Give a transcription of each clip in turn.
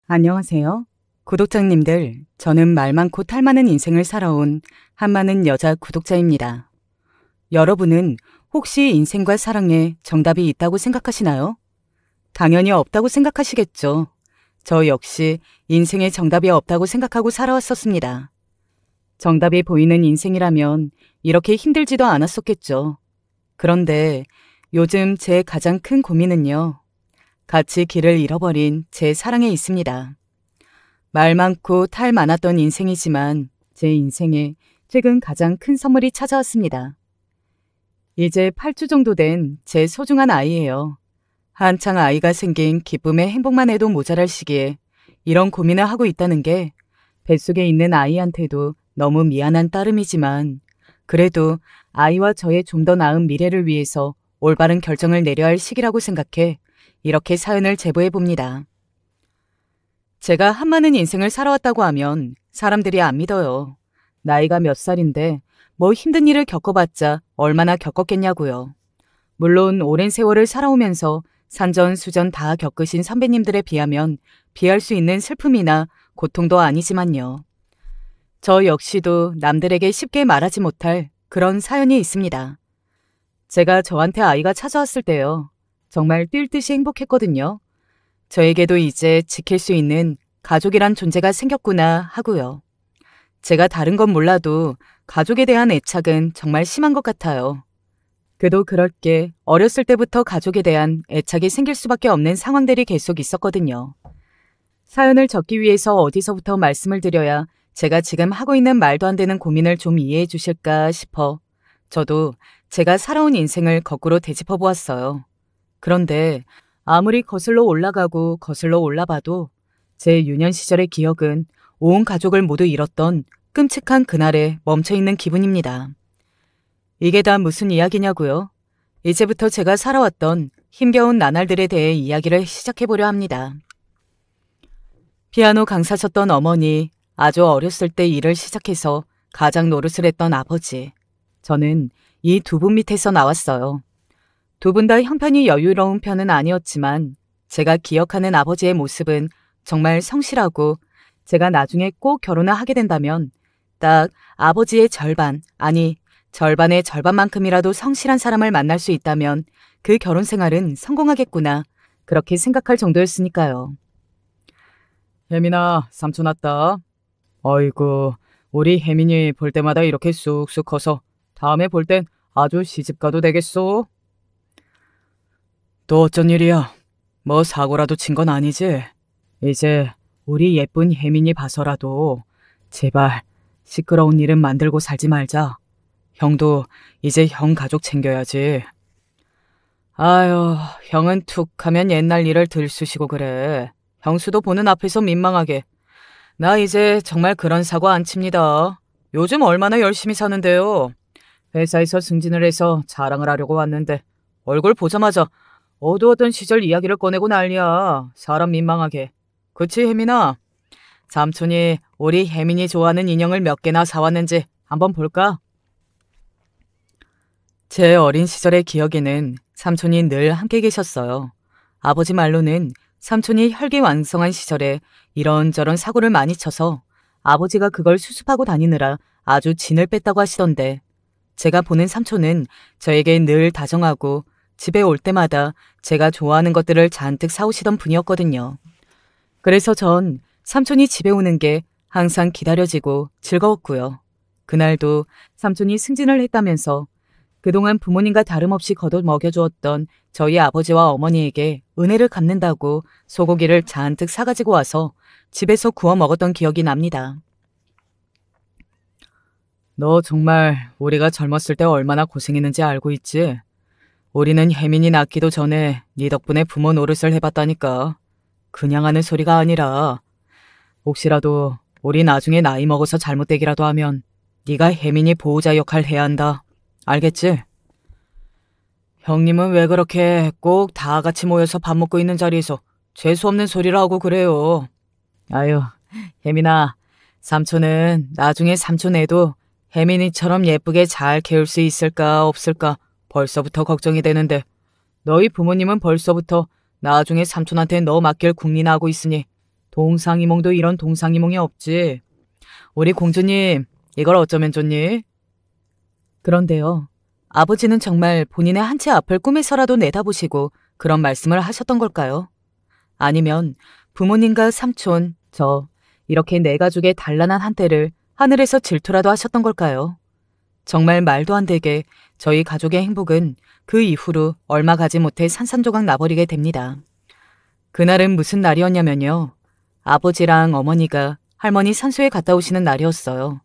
안녕하세요. 구독자님들, 저는 말 많고 탈 많은 인생을 살아온 한많은 여자 구독자입니다. 여러분은 혹시 인생과 사랑에 정답이 있다고 생각하시나요? 당연히 없다고 생각하시겠죠. 저 역시 인생에 정답이 없다고 생각하고 살아왔었습니다. 정답이 보이는 인생이라면 이렇게 힘들지도 않았었겠죠. 그런데 요즘 제 가장 큰 고민은요. 같이 길을 잃어버린 제 사랑에 있습니다. 말 많고 탈 많았던 인생이지만 제 인생에 최근 가장 큰 선물이 찾아왔습니다. 이제 8주 정도 된 제 소중한 아이예요. 한창 아이가 생긴 기쁨의 행복만 해도 모자랄 시기에 이런 고민을 하고 있다는 게 뱃속에 있는 아이한테도 너무 미안한 따름이지만 그래도 아이와 저의 좀 더 나은 미래를 위해서 올바른 결정을 내려야 할 시기라고 생각해 이렇게 사연을 제보해 봅니다. 제가 한많은 인생을 살아왔다고 하면 사람들이 안 믿어요. 나이가 몇 살인데 뭐 힘든 일을 겪어봤자 얼마나 겪었겠냐고요. 물론 오랜 세월을 살아오면서 산전수전 다 겪으신 선배님들에 비하면 비할 수 있는 슬픔이나 고통도 아니지만요. 저 역시도 남들에게 쉽게 말하지 못할 그런 사연이 있습니다. 제가 저한테 아이가 찾아왔을 때요. 정말 뛸 듯이 행복했거든요. 저에게도 이제 지킬 수 있는 가족이란 존재가 생겼구나 하고요. 제가 다른 건 몰라도 가족에 대한 애착은 정말 심한 것 같아요. 그도 그럴 게 어렸을 때부터 가족에 대한 애착이 생길 수밖에 없는 상황들이 계속 있었거든요. 사연을 적기 위해서 어디서부터 말씀을 드려야 제가 지금 하고 있는 말도 안 되는 고민을 좀 이해해 주실까 싶어 저도 제가 살아온 인생을 거꾸로 되짚어 보았어요. 그런데 아무리 거슬러 올라가고 거슬러 올라봐도 제 유년 시절의 기억은 온 가족을 모두 잃었던 끔찍한 그날에 멈춰있는 기분입니다. 이게 다 무슨 이야기냐고요? 이제부터 제가 살아왔던 힘겨운 나날들에 대해 이야기를 시작해보려 합니다. 피아노 강사셨던 어머니, 아주 어렸을 때 일을 시작해서 가장 노릇을 했던 아버지. 저는 이 두 분 밑에서 나왔어요. 두 분 다 형편이 여유로운 편은 아니었지만 제가 기억하는 아버지의 모습은 정말 성실하고 제가 나중에 꼭 결혼을 하게 된다면 딱 아버지의 절반, 아니 절반의 절반만큼이라도 성실한 사람을 만날 수 있다면 그 결혼 생활은 성공하겠구나 그렇게 생각할 정도였으니까요. 혜민아, 삼촌 왔다. 어이구, 우리 혜민이 볼 때마다 이렇게 쑥쑥 커서 다음에 볼 땐 아주 시집가도 되겠소. 또 어쩐 일이야? 뭐 사고라도 친 건 아니지? 이제 우리 예쁜 혜민이 봐서라도 제발 시끄러운 일은 만들고 살지 말자. 형도 이제 형 가족 챙겨야지. 아유, 형은 툭 하면 옛날 일을 들쑤시고 그래. 형수도 보는 앞에서 민망하게. 나 이제 정말 그런 사고 안 칩니다. 요즘 얼마나 열심히 사는데요. 회사에서 승진을 해서 자랑을 하려고 왔는데 얼굴 보자마자 어두웠던 시절 이야기를 꺼내고 난리야. 사람 민망하게. 그치, 혜민아? 삼촌이 우리 혜민이 좋아하는 인형을 몇 개나 사왔는지 한번 볼까? 제 어린 시절의 기억에는 삼촌이 늘 함께 계셨어요. 아버지 말로는 삼촌이 혈기왕성한 시절에 이런저런 사고를 많이 쳐서 아버지가 그걸 수습하고 다니느라 아주 진을 뺐다고 하시던데 제가 보는 삼촌은 저에게 늘 다정하고 집에 올 때마다 제가 좋아하는 것들을 잔뜩 사오시던 분이었거든요. 그래서 전 삼촌이 집에 오는 게 항상 기다려지고 즐거웠고요. 그날도 삼촌이 승진을 했다면서 그동안 부모님과 다름없이 거둬 먹여주었던 저희 아버지와 어머니에게 은혜를 갚는다고 소고기를 잔뜩 사가지고 와서 집에서 구워 먹었던 기억이 납니다. 너 정말 우리가 젊었을 때 얼마나 고생했는지 알고 있지? 우리는 혜민이 낳기도 전에 네 덕분에 부모 노릇을 해봤다니까. 그냥 하는 소리가 아니라 혹시라도 우리 나중에 나이 먹어서 잘못되기라도 하면 네가 혜민이 보호자 역할 해야 한다. 알겠지? 형님은 왜 그렇게 꼭 다 같이 모여서 밥 먹고 있는 자리에서 재수없는 소리를 하고 그래요. 아유, 혜민아, 삼촌은 나중에 삼촌 애도 혜민이처럼 예쁘게 잘 키울 수 있을까 없을까 벌써부터 걱정이 되는데 너희 부모님은 벌써부터 나중에 삼촌한테 너 맡길 궁리나 하고 있으니 동상이몽도 이런 동상이몽이 없지. 우리 공주님, 이걸 어쩌면 좋니? 그런데요. 아버지는 정말 본인의 한 채 앞을 꿈에서라도 내다보시고 그런 말씀을 하셨던 걸까요? 아니면 부모님과 삼촌, 저 이렇게 네 가족의 단란한 한때를 하늘에서 질투라도 하셨던 걸까요? 정말 말도 안 되게 저희 가족의 행복은 그 이후로 얼마 가지 못해 산산조각 나버리게 됩니다. 그날은 무슨 날이었냐면요. 아버지랑 어머니가 할머니 산소에 갔다 오시는 날이었어요.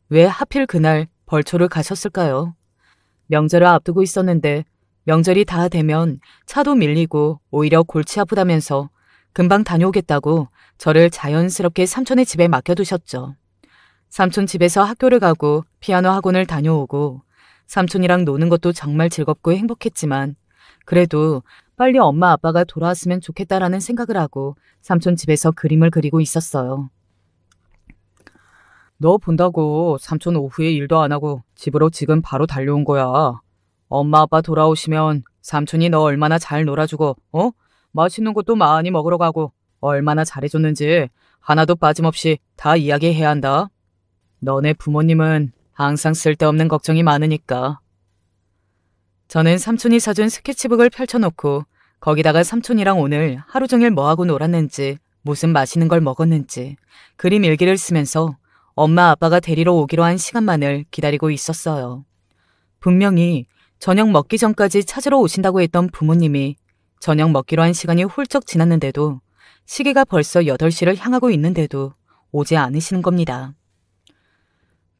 왜 하필 그날 벌초를 가셨을까요? 명절을 앞두고 있었는데 명절이 다 되면 차도 밀리고 오히려 골치 아프다면서 금방 다녀오겠다고 저를 자연스럽게 삼촌의 집에 맡겨두셨죠. 삼촌 집에서 학교를 가고 피아노 학원을 다녀오고 삼촌이랑 노는 것도 정말 즐겁고 행복했지만 그래도 빨리 엄마 아빠가 돌아왔으면 좋겠다라는 생각을 하고 삼촌 집에서 그림을 그리고 있었어요. 너 본다고 삼촌 오후에 일도 안 하고 집으로 지금 바로 달려온 거야. 엄마 아빠 돌아오시면 삼촌이 너 얼마나 잘 놀아주고 맛있는 것도 많이 먹으러 가고 얼마나 잘해줬는지 하나도 빠짐없이 다 이야기해야 한다. 너네 부모님은 항상 쓸데없는 걱정이 많으니까. 저는 삼촌이 사준 스케치북을 펼쳐놓고 거기다가 삼촌이랑 오늘 하루 종일 뭐하고 놀았는지 무슨 맛있는 걸 먹었는지 그림 일기를 쓰면서 엄마 아빠가 데리러 오기로 한 시간만을 기다리고 있었어요. 분명히 저녁 먹기 전까지 찾으러 오신다고 했던 부모님이 저녁 먹기로 한 시간이 훌쩍 지났는데도 시계가 벌써 8시를 향하고 있는데도 오지 않으시는 겁니다.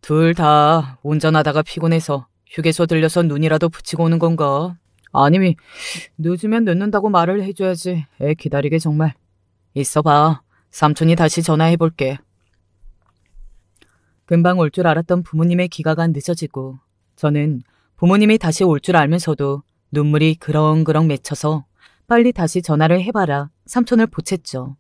둘 다 운전하다가 피곤해서 휴게소 들려서 눈이라도 붙이고 오는 건가? 아니면 늦으면 늦는다고 말을 해줘야지. 애 기다리게 정말. 있어봐. 삼촌이 다시 전화해볼게. 금방 올 줄 알았던 부모님의 기가가 늦어지고 저는 부모님이 다시 올 줄 알면서도 눈물이 그렁그렁 맺혀서 빨리 다시 전화를 해봐라 삼촌을 보챘죠.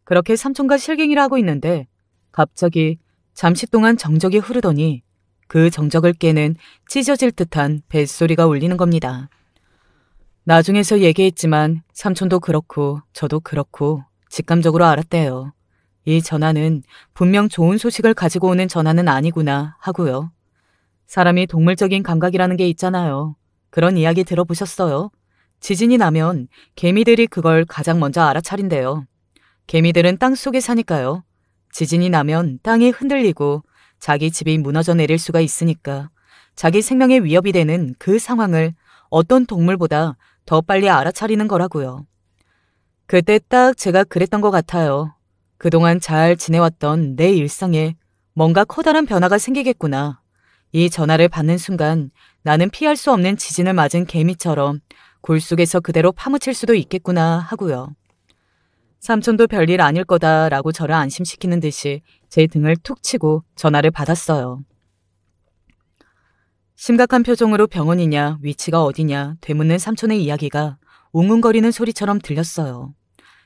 그렇게 삼촌과 실갱이를 하고 있는데 갑자기 잠시 동안 정적이 흐르더니 그 정적을 깨는 찢어질 듯한 벨소리가 울리는 겁니다. 나중에서 얘기했지만 삼촌도 그렇고 저도 그렇고 직감적으로 알았대요. 이 전화는 분명 좋은 소식을 가지고 오는 전화는 아니구나 하고요. 사람이 동물적인 감각이라는 게 있잖아요. 그런 이야기 들어보셨어요? 지진이 나면 개미들이 그걸 가장 먼저 알아차린대요. 개미들은 땅 속에 사니까요. 지진이 나면 땅이 흔들리고 자기 집이 무너져 내릴 수가 있으니까 자기 생명에 위협이 되는 그 상황을 어떤 동물보다 더 빨리 알아차리는 거라고요. 그때 딱 제가 그랬던 것 같아요. 그동안 잘 지내왔던 내 일상에 뭔가 커다란 변화가 생기겠구나. 이 전화를 받는 순간 나는 피할 수 없는 지진을 맞은 개미처럼 굴 속에서 그대로 파묻힐 수도 있겠구나 하고요. 삼촌도 별일 아닐 거다라고 저를 안심시키는 듯이 제 등을 툭 치고 전화를 받았어요. 심각한 표정으로 병원이냐 위치가 어디냐 되묻는 삼촌의 이야기가 웅웅거리는 소리처럼 들렸어요.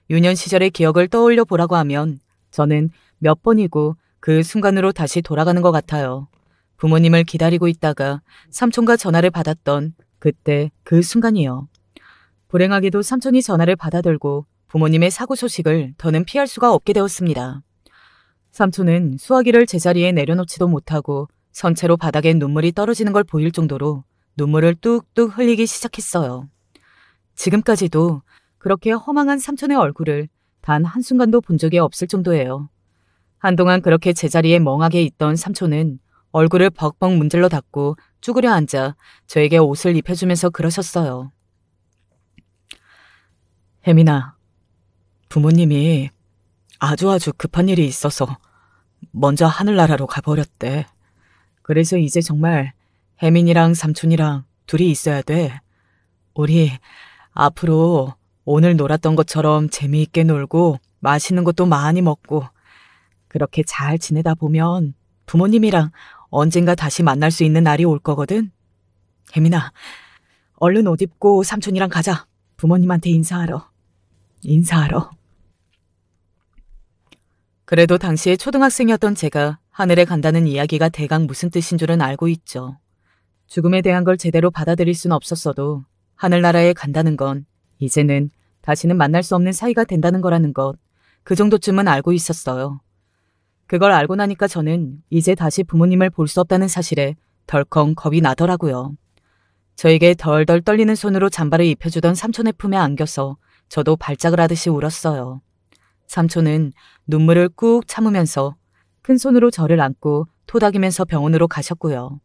유년 시절의 기억을 떠올려 보라고 하면 저는 몇 번이고 그 순간으로 다시 돌아가는 것 같아요. 부모님을 기다리고 있다가 삼촌과 전화를 받았던 그때 그 순간이요. 불행하게도 삼촌이 전화를 받아들고 부모님의 사고 소식을 더는 피할 수가 없게 되었습니다. 삼촌은 수화기를 제자리에 내려놓지도 못하고 선체로 바닥에 눈물이 떨어지는 걸 보일 정도로 눈물을 뚝뚝 흘리기 시작했어요. 지금까지도 그렇게 허망한 삼촌의 얼굴을 단 한순간도 본 적이 없을 정도예요. 한동안 그렇게 제자리에 멍하게 있던 삼촌은 얼굴을 벅벅 문질러 닫고 쭈그려 앉아 저에게 옷을 입혀주면서 그러셨어요. 혜민아, 부모님이 아주 급한 일이 있어서 먼저 하늘나라로 가버렸대. 그래서 이제 정말 혜민이랑 삼촌이랑 둘이 있어야 돼. 우리 앞으로 오늘 놀았던 것처럼 재미있게 놀고 맛있는 것도 많이 먹고 그렇게 잘 지내다 보면 부모님이랑 언젠가 다시 만날 수 있는 날이 올 거거든. 혜민아, 얼른 옷 입고 삼촌이랑 가자. 부모님한테 인사하러. 그래도 당시에 초등학생이었던 제가 하늘에 간다는 이야기가 대강 무슨 뜻인 줄은 알고 있죠. 죽음에 대한 걸 제대로 받아들일 순 없었어도 하늘나라에 간다는 건 이제는 다시는 만날 수 없는 사이가 된다는 거라는 것, 그 정도쯤은 알고 있었어요. 그걸 알고 나니까 저는 이제 다시 부모님을 볼 수 없다는 사실에 덜컹 겁이 나더라고요. 저에게 덜덜 떨리는 손으로 잠바를 입혀주던 삼촌의 품에 안겨서 저도 발작을 하듯이 울었어요. 삼촌은 눈물을 꾹 참으면서 큰 손으로 저를 안고 토닥이면서 병원으로 가셨고요.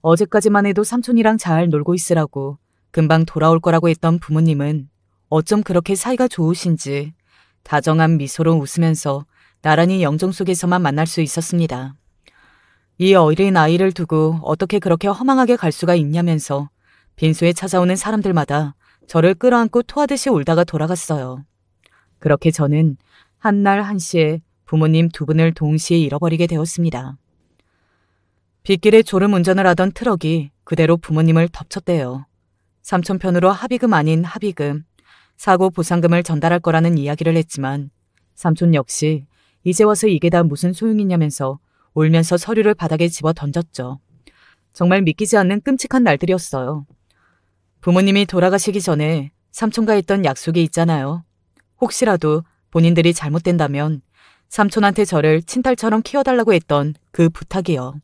어제까지만 해도 삼촌이랑 잘 놀고 있으라고 금방 돌아올 거라고 했던 부모님은 어쩜 그렇게 사이가 좋으신지 다정한 미소로 웃으면서 나란히 영정 속에서만 만날 수 있었습니다. 이 어린 아이를 두고 어떻게 그렇게 허망하게 갈 수가 있냐면서 빈소에 찾아오는 사람들마다 저를 끌어안고 토하듯이 울다가 돌아갔어요. 그렇게 저는 한날 한시에 부모님 두 분을 동시에 잃어버리게 되었습니다. 빗길에 졸음 운전을 하던 트럭이 그대로 부모님을 덮쳤대요. 삼촌 편으로 합의금 아닌 합의금, 사고 보상금을 전달할 거라는 이야기를 했지만 삼촌 역시 이제 와서 이게 다 무슨 소용이냐면서 울면서 서류를 바닥에 집어 던졌죠. 정말 믿기지 않는 끔찍한 날들이었어요. 부모님이 돌아가시기 전에 삼촌과 했던 약속이 있잖아요. 혹시라도 본인들이 잘못된다면 삼촌한테 저를 친딸처럼 키워달라고 했던 그 부탁이요.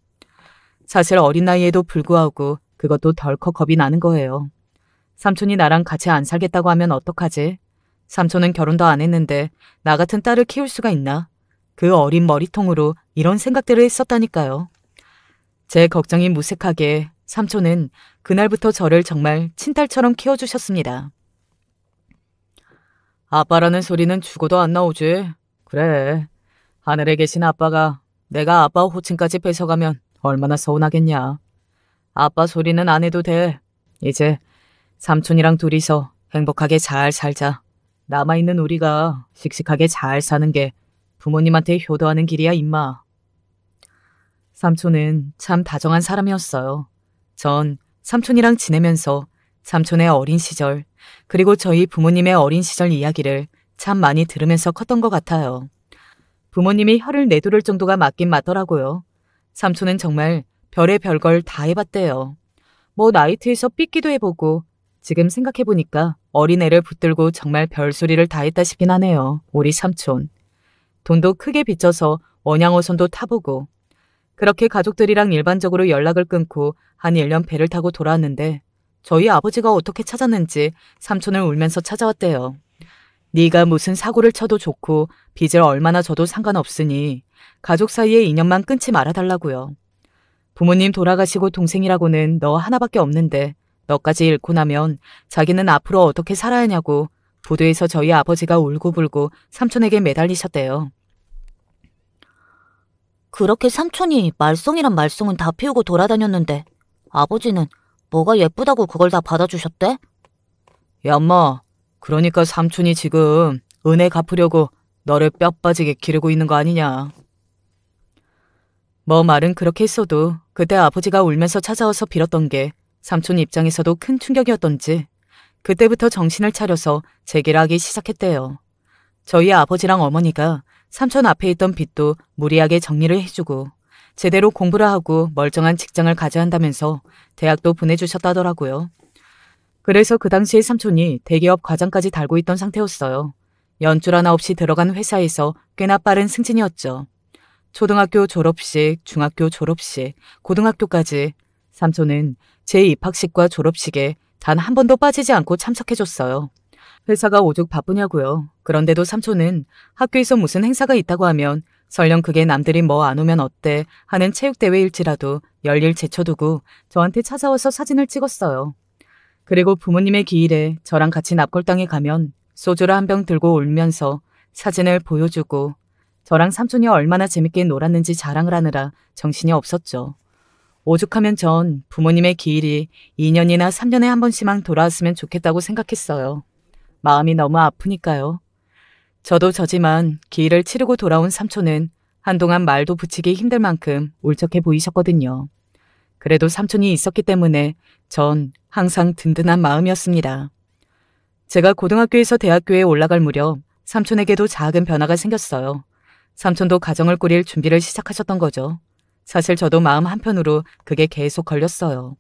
사실 어린 나이에도 불구하고 그것도 덜컥 겁이 나는 거예요. 삼촌이 나랑 같이 안 살겠다고 하면 어떡하지? 삼촌은 결혼도 안 했는데 나 같은 딸을 키울 수가 있나? 그 어린 머리통으로 이런 생각들을 했었다니까요. 제 걱정이 무색하게 삼촌은 그날부터 저를 정말 친딸처럼 키워주셨습니다. 아빠라는 소리는 죽어도 안 나오지. 그래. 하늘에 계신 아빠가 내가 아빠 호칭까지 뺏어가면 얼마나 서운하겠냐. 아빠 소리는 안 해도 돼. 이제 삼촌이랑 둘이서 행복하게 잘 살자. 남아있는 우리가 씩씩하게 잘 사는 게 부모님한테 효도하는 길이야, 임마. 삼촌은 참 다정한 사람이었어요. 전 삼촌이랑 지내면서 삼촌의 어린 시절, 그리고 저희 부모님의 어린 시절 이야기를 참 많이 들으면서 컸던 것 같아요. 부모님이 혀를 내두를 정도가 맞긴 맞더라고요. 삼촌은 정말 별의 별걸 다 해봤대요. 뭐 나이트에서 삐끼도 해보고 지금 생각해보니까 어린애를 붙들고 정말 별소리를 다 했다 싶긴 하네요. 우리 삼촌. 돈도 크게 빚져서 원양어선도 타보고 그렇게 가족들이랑 일반적으로 연락을 끊고 한 1년 배를 타고 돌아왔는데 저희 아버지가 어떻게 찾았는지 삼촌을 울면서 찾아왔대요. 네가 무슨 사고를 쳐도 좋고 빚을 얼마나 져도 상관없으니 가족 사이의 인연만 끊지 말아달라고요. 부모님 돌아가시고 동생이라고는 너 하나밖에 없는데 너까지 잃고 나면 자기는 앞으로 어떻게 살아야 하냐고 부두에서 저희 아버지가 울고불고 삼촌에게 매달리셨대요. 그렇게 삼촌이 말썽이란 말썽은 다 피우고 돌아다녔는데 아버지는 뭐가 예쁘다고 그걸 다 받아주셨대? 야, 엄마. 그러니까 삼촌이 지금 은혜 갚으려고 너를 뼈 빠지게 기르고 있는 거 아니냐. 뭐 말은 그렇게 했어도 그때 아버지가 울면서 찾아와서 빌었던 게 삼촌 입장에서도 큰 충격이었던지 그때부터 정신을 차려서 제기를 하기 시작했대요. 저희 아버지랑 어머니가 삼촌 앞에 있던 빚도 무리하게 정리를 해주고 제대로 공부를 하고 멀쩡한 직장을 가져야 한다면서 대학도 보내주셨다더라고요. 그래서 그 당시에 삼촌이 대기업 과장까지 달고 있던 상태였어요. 연줄 하나 없이 들어간 회사에서 꽤나 빠른 승진이었죠. 초등학교 졸업식, 중학교 졸업식, 고등학교까지 삼촌은 제 입학식과 졸업식에 단 한 번도 빠지지 않고 참석해줬어요. 회사가 오죽 바쁘냐고요. 그런데도 삼촌은 학교에서 무슨 행사가 있다고 하면 설령 그게 남들이 뭐 안 오면 어때 하는 체육대회일지라도 열일 제쳐두고 저한테 찾아와서 사진을 찍었어요. 그리고 부모님의 기일에 저랑 같이 납골당에 가면 소주를 한 병 들고 울면서 사진을 보여주고 저랑 삼촌이 얼마나 재밌게 놀았는지 자랑을 하느라 정신이 없었죠. 오죽하면 전 부모님의 기일이 2년이나 3년에 한 번씩만 돌아왔으면 좋겠다고 생각했어요. 마음이 너무 아프니까요. 저도 저지만 기일을 치르고 돌아온 삼촌은 한동안 말도 붙이기 힘들 만큼 울적해 보이셨거든요. 그래도 삼촌이 있었기 때문에 전 항상 든든한 마음이었습니다. 제가 고등학교에서 대학교에 올라갈 무렵 삼촌에게도 작은 변화가 생겼어요. 삼촌도 가정을 꾸릴 준비를 시작하셨던 거죠. 사실 저도 마음 한편으로 그게 계속 걸렸어요.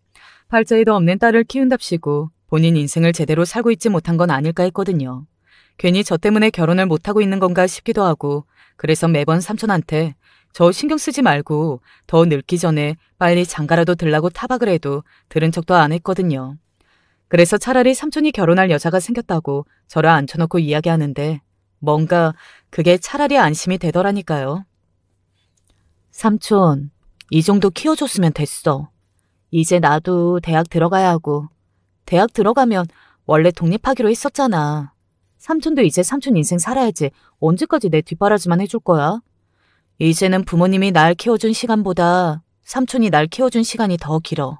팔자에도 없는 딸을 키운답시고 본인 인생을 제대로 살고 있지 못한 건 아닐까 했거든요. 괜히 저 때문에 결혼을 못하고 있는 건가 싶기도 하고 그래서 매번 삼촌한테 저 신경 쓰지 말고 더 늙기 전에 빨리 장가라도 들라고 타박을 해도 들은 척도 안 했거든요. 그래서 차라리 삼촌이 결혼할 여자가 생겼다고 저를 앉혀놓고 이야기하는데 뭔가 그게 차라리 안심이 되더라니까요. 삼촌, 이 정도 키워줬으면 됐어. 이제 나도 대학 들어가야 하고 대학 들어가면 원래 독립하기로 했었잖아. 삼촌도 이제 삼촌 인생 살아야지 언제까지 내 뒷바라지만 해줄 거야? 이제는 부모님이 날 키워준 시간보다 삼촌이 날 키워준 시간이 더 길어.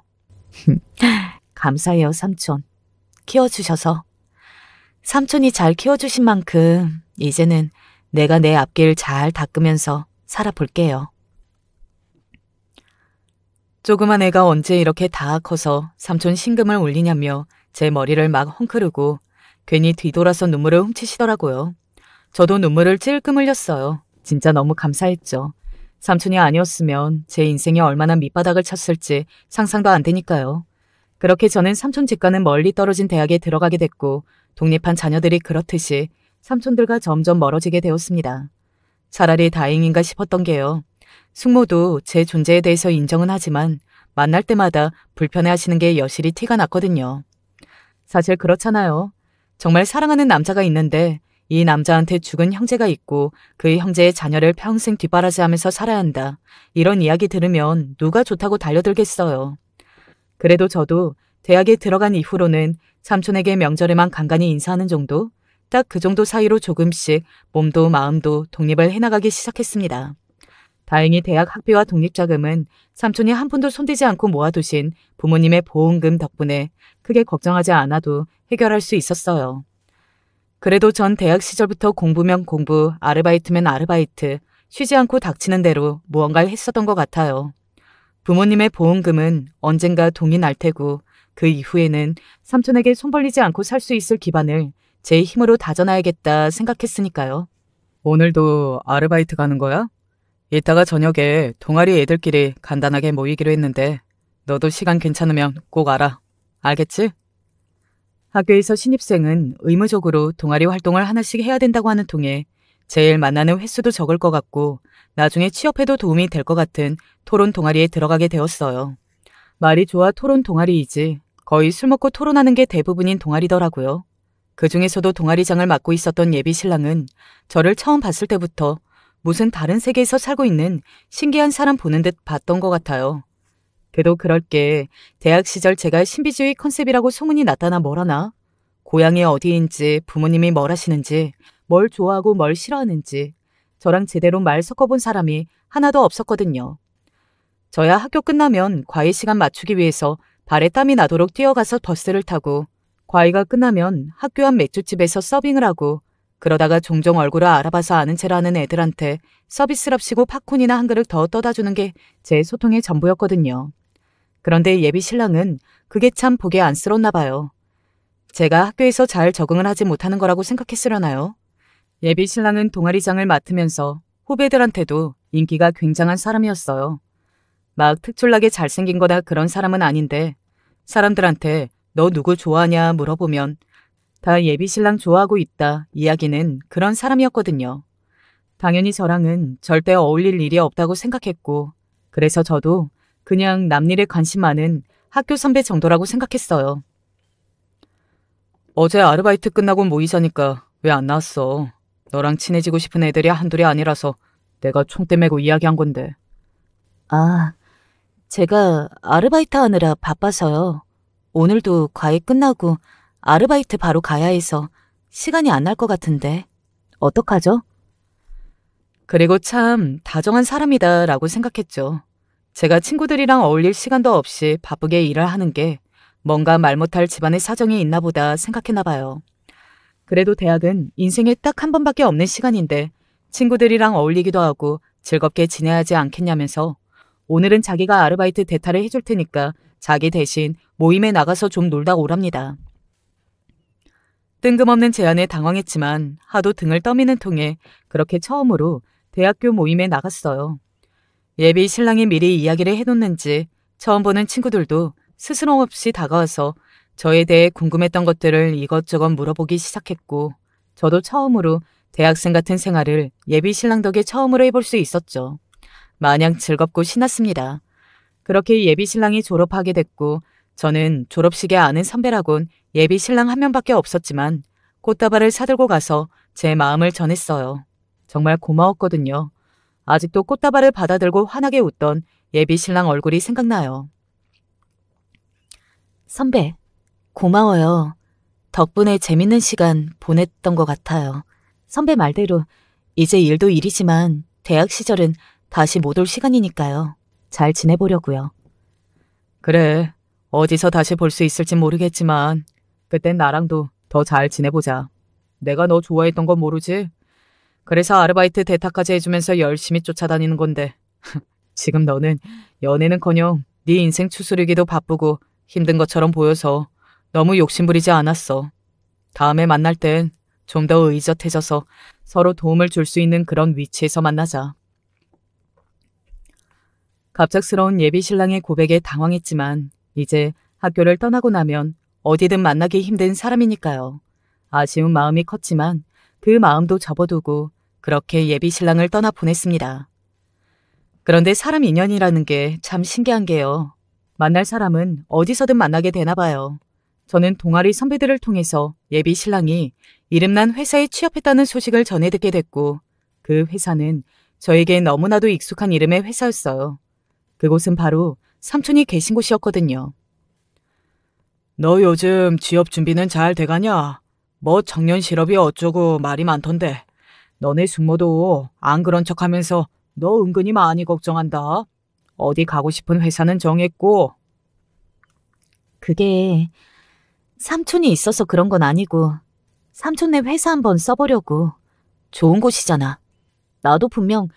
감사해요, 삼촌. 키워주셔서. 삼촌이 잘 키워주신 만큼 이제는 내가 내 앞길 잘 닦으면서 살아볼게요. 조그만 애가 언제 이렇게 다 커서 삼촌 신금을 울리냐며 제 머리를 막 헝크르고 괜히 뒤돌아서 눈물을 훔치시더라고요. 저도 눈물을 찔끔 흘렸어요. 진짜 너무 감사했죠. 삼촌이 아니었으면 제 인생이 얼마나 밑바닥을 쳤을지 상상도 안 되니까요. 그렇게 저는 삼촌 집과는 멀리 떨어진 대학에 들어가게 됐고 독립한 자녀들이 그렇듯이 삼촌들과 점점 멀어지게 되었습니다. 차라리 다행인가 싶었던 게요. 숙모도 제 존재에 대해서 인정은 하지만 만날 때마다 불편해하시는 게 여실히 티가 났거든요. 사실 그렇잖아요. 정말 사랑하는 남자가 있는데 이 남자한테 죽은 형제가 있고 그 형제의 자녀를 평생 뒷바라지하면서 살아야 한다. 이런 이야기 들으면 누가 좋다고 달려들겠어요. 그래도 저도 대학에 들어간 이후로는 삼촌에게 명절에만 간간히 인사하는 정도? 딱 그 정도 사이로 조금씩 몸도 마음도 독립을 해나가기 시작했습니다. 다행히 대학 학비와 독립자금은 삼촌이 한 푼도 손대지 않고 모아두신 부모님의 보험금 덕분에 크게 걱정하지 않아도 해결할 수 있었어요. 그래도 전 대학 시절부터 공부면 공부, 아르바이트면 아르바이트, 쉬지 않고 닥치는 대로 무언가를 했었던 것 같아요. 부모님의 보험금은 언젠가 동이 날 테고 그 이후에는 삼촌에게 손 벌리지 않고 살 수 있을 기반을 제 힘으로 다져놔야겠다 생각했으니까요. 오늘도 아르바이트 가는 거야? 이따가 저녁에 동아리 애들끼리 간단하게 모이기로 했는데 너도 시간 괜찮으면 꼭 알아. 알겠지? 학교에서 신입생은 의무적으로 동아리 활동을 하나씩 해야 된다고 하는 통에 제일 만나는 횟수도 적을 것 같고 나중에 취업해도 도움이 될 것 같은 토론 동아리에 들어가게 되었어요. 말이 좋아 토론 동아리이지 거의 술 먹고 토론하는 게 대부분인 동아리더라고요. 그중에서도 동아리장을 맡고 있었던 예비 신랑은 저를 처음 봤을 때부터 무슨 다른 세계에서 살고 있는 신기한 사람 보는 듯 봤던 것 같아요. 걔도 그럴 게 대학 시절 제가 신비주의 컨셉이라고 소문이 났다나 뭐라나 고향이 어디인지 부모님이 뭘 하시는지 뭘 좋아하고 뭘 싫어하는지 저랑 제대로 말 섞어본 사람이 하나도 없었거든요. 저야 학교 끝나면 과외 시간 맞추기 위해서 발에 땀이 나도록 뛰어가서 버스를 타고 과외가 끝나면 학교 앞 맥주집에서 서빙을 하고 그러다가 종종 얼굴을 알아봐서 아는 체를 하는 애들한테 서비스랍시고 팝콘이나 한 그릇 더 떠다 주는 게 제 소통의 전부였거든요. 그런데 예비 신랑은 그게 참 보기 안쓰럽나 봐요. 제가 학교에서 잘 적응을 하지 못하는 거라고 생각했으려나요? 예비 신랑은 동아리장을 맡으면서 후배들한테도 인기가 굉장한 사람이었어요. 막 특출나게 잘생긴 거나 그런 사람은 아닌데 사람들한테 너 누구 좋아하냐 물어보면 다 예비 신랑 좋아하고 있다 이야기는 그런 사람이었거든요. 당연히 저랑은 절대 어울릴 일이 없다고 생각했고 그래서 저도 그냥 남일에 관심 많은 학교 선배 정도라고 생각했어요. 어제 아르바이트 끝나고 모이자니까 왜 안 나왔어? 너랑 친해지고 싶은 애들이 한둘이 아니라서 내가 총대 메고 이야기한 건데. 아, 제가 아르바이트 하느라 바빠서요. 오늘도 과외 끝나고 아르바이트 바로 가야 해서 시간이 안 날 것 같은데 어떡하죠? 그리고 참 다정한 사람이다라고 생각했죠. 제가 친구들이랑 어울릴 시간도 없이 바쁘게 일을 하는 게 뭔가 말 못할 집안의 사정이 있나 보다 생각했나 봐요. 그래도 대학은 인생에 딱 한 번밖에 없는 시간인데 친구들이랑 어울리기도 하고 즐겁게 지내야 하지 않겠냐면서 오늘은 자기가 아르바이트 대타를 해줄 테니까 자기 대신 모임에 나가서 좀 놀다 오랍니다. 뜬금없는 제안에 당황했지만 하도 등을 떠미는 통에 그렇게 처음으로 대학교 모임에 나갔어요. 예비 신랑이 미리 이야기를 해놓는지 처음 보는 친구들도 스스럼 없이 다가와서 저에 대해 궁금했던 것들을 이것저것 물어보기 시작했고 저도 처음으로 대학생 같은 생활을 예비 신랑 덕에 처음으로 해볼 수 있었죠. 마냥 즐겁고 신났습니다. 그렇게 예비 신랑이 졸업하게 됐고 저는 졸업식에 아는 선배라곤 예비 신랑 한 명밖에 없었지만 꽃다발을 사들고 가서 제 마음을 전했어요. 정말 고마웠거든요. 아직도 꽃다발을 받아들고 환하게 웃던 예비 신랑 얼굴이 생각나요. 선배, 고마워요. 덕분에 재밌는 시간 보냈던 것 같아요. 선배 말대로 이제 일도 일이지만 대학 시절은 다시 못 올 시간이니까요. 잘 지내보려고요. 그래, 어디서 다시 볼 수 있을진 모르겠지만 그땐 나랑도 더 잘 지내보자. 내가 너 좋아했던 건 모르지? 그래서 아르바이트 대타까지 해주면서 열심히 쫓아다니는 건데 지금 너는 연애는커녕 네 인생 추스르기도 바쁘고 힘든 것처럼 보여서 너무 욕심부리지 않았어. 다음에 만날 땐 좀 더 의젓해져서 서로 도움을 줄 수 있는 그런 위치에서 만나자. 갑작스러운 예비 신랑의 고백에 당황했지만 이제 학교를 떠나고 나면 어디든 만나기 힘든 사람이니까요. 아쉬운 마음이 컸지만 그 마음도 접어두고 그렇게 예비 신랑을 떠나 보냈습니다. 그런데 사람 인연이라는 게 참 신기한 게요. 만날 사람은 어디서든 만나게 되나 봐요. 저는 동아리 선배들을 통해서 예비 신랑이 이름난 회사에 취업했다는 소식을 전해 듣게 됐고 그 회사는 저에게 너무나도 익숙한 이름의 회사였어요. 그곳은 바로 삼촌이 계신 곳이었거든요. 너 요즘 취업 준비는 잘 돼가냐? 뭐 청년 실업이 어쩌고 말이 많던데. 너네 숙모도 안 그런 척하면서 너 은근히 많이 걱정한다. 어디 가고 싶은 회사는 정했고. 그게 삼촌이 있어서 그런 건 아니고 삼촌네 회사 한번 써보려고. 좋은 곳이잖아. 나도 분명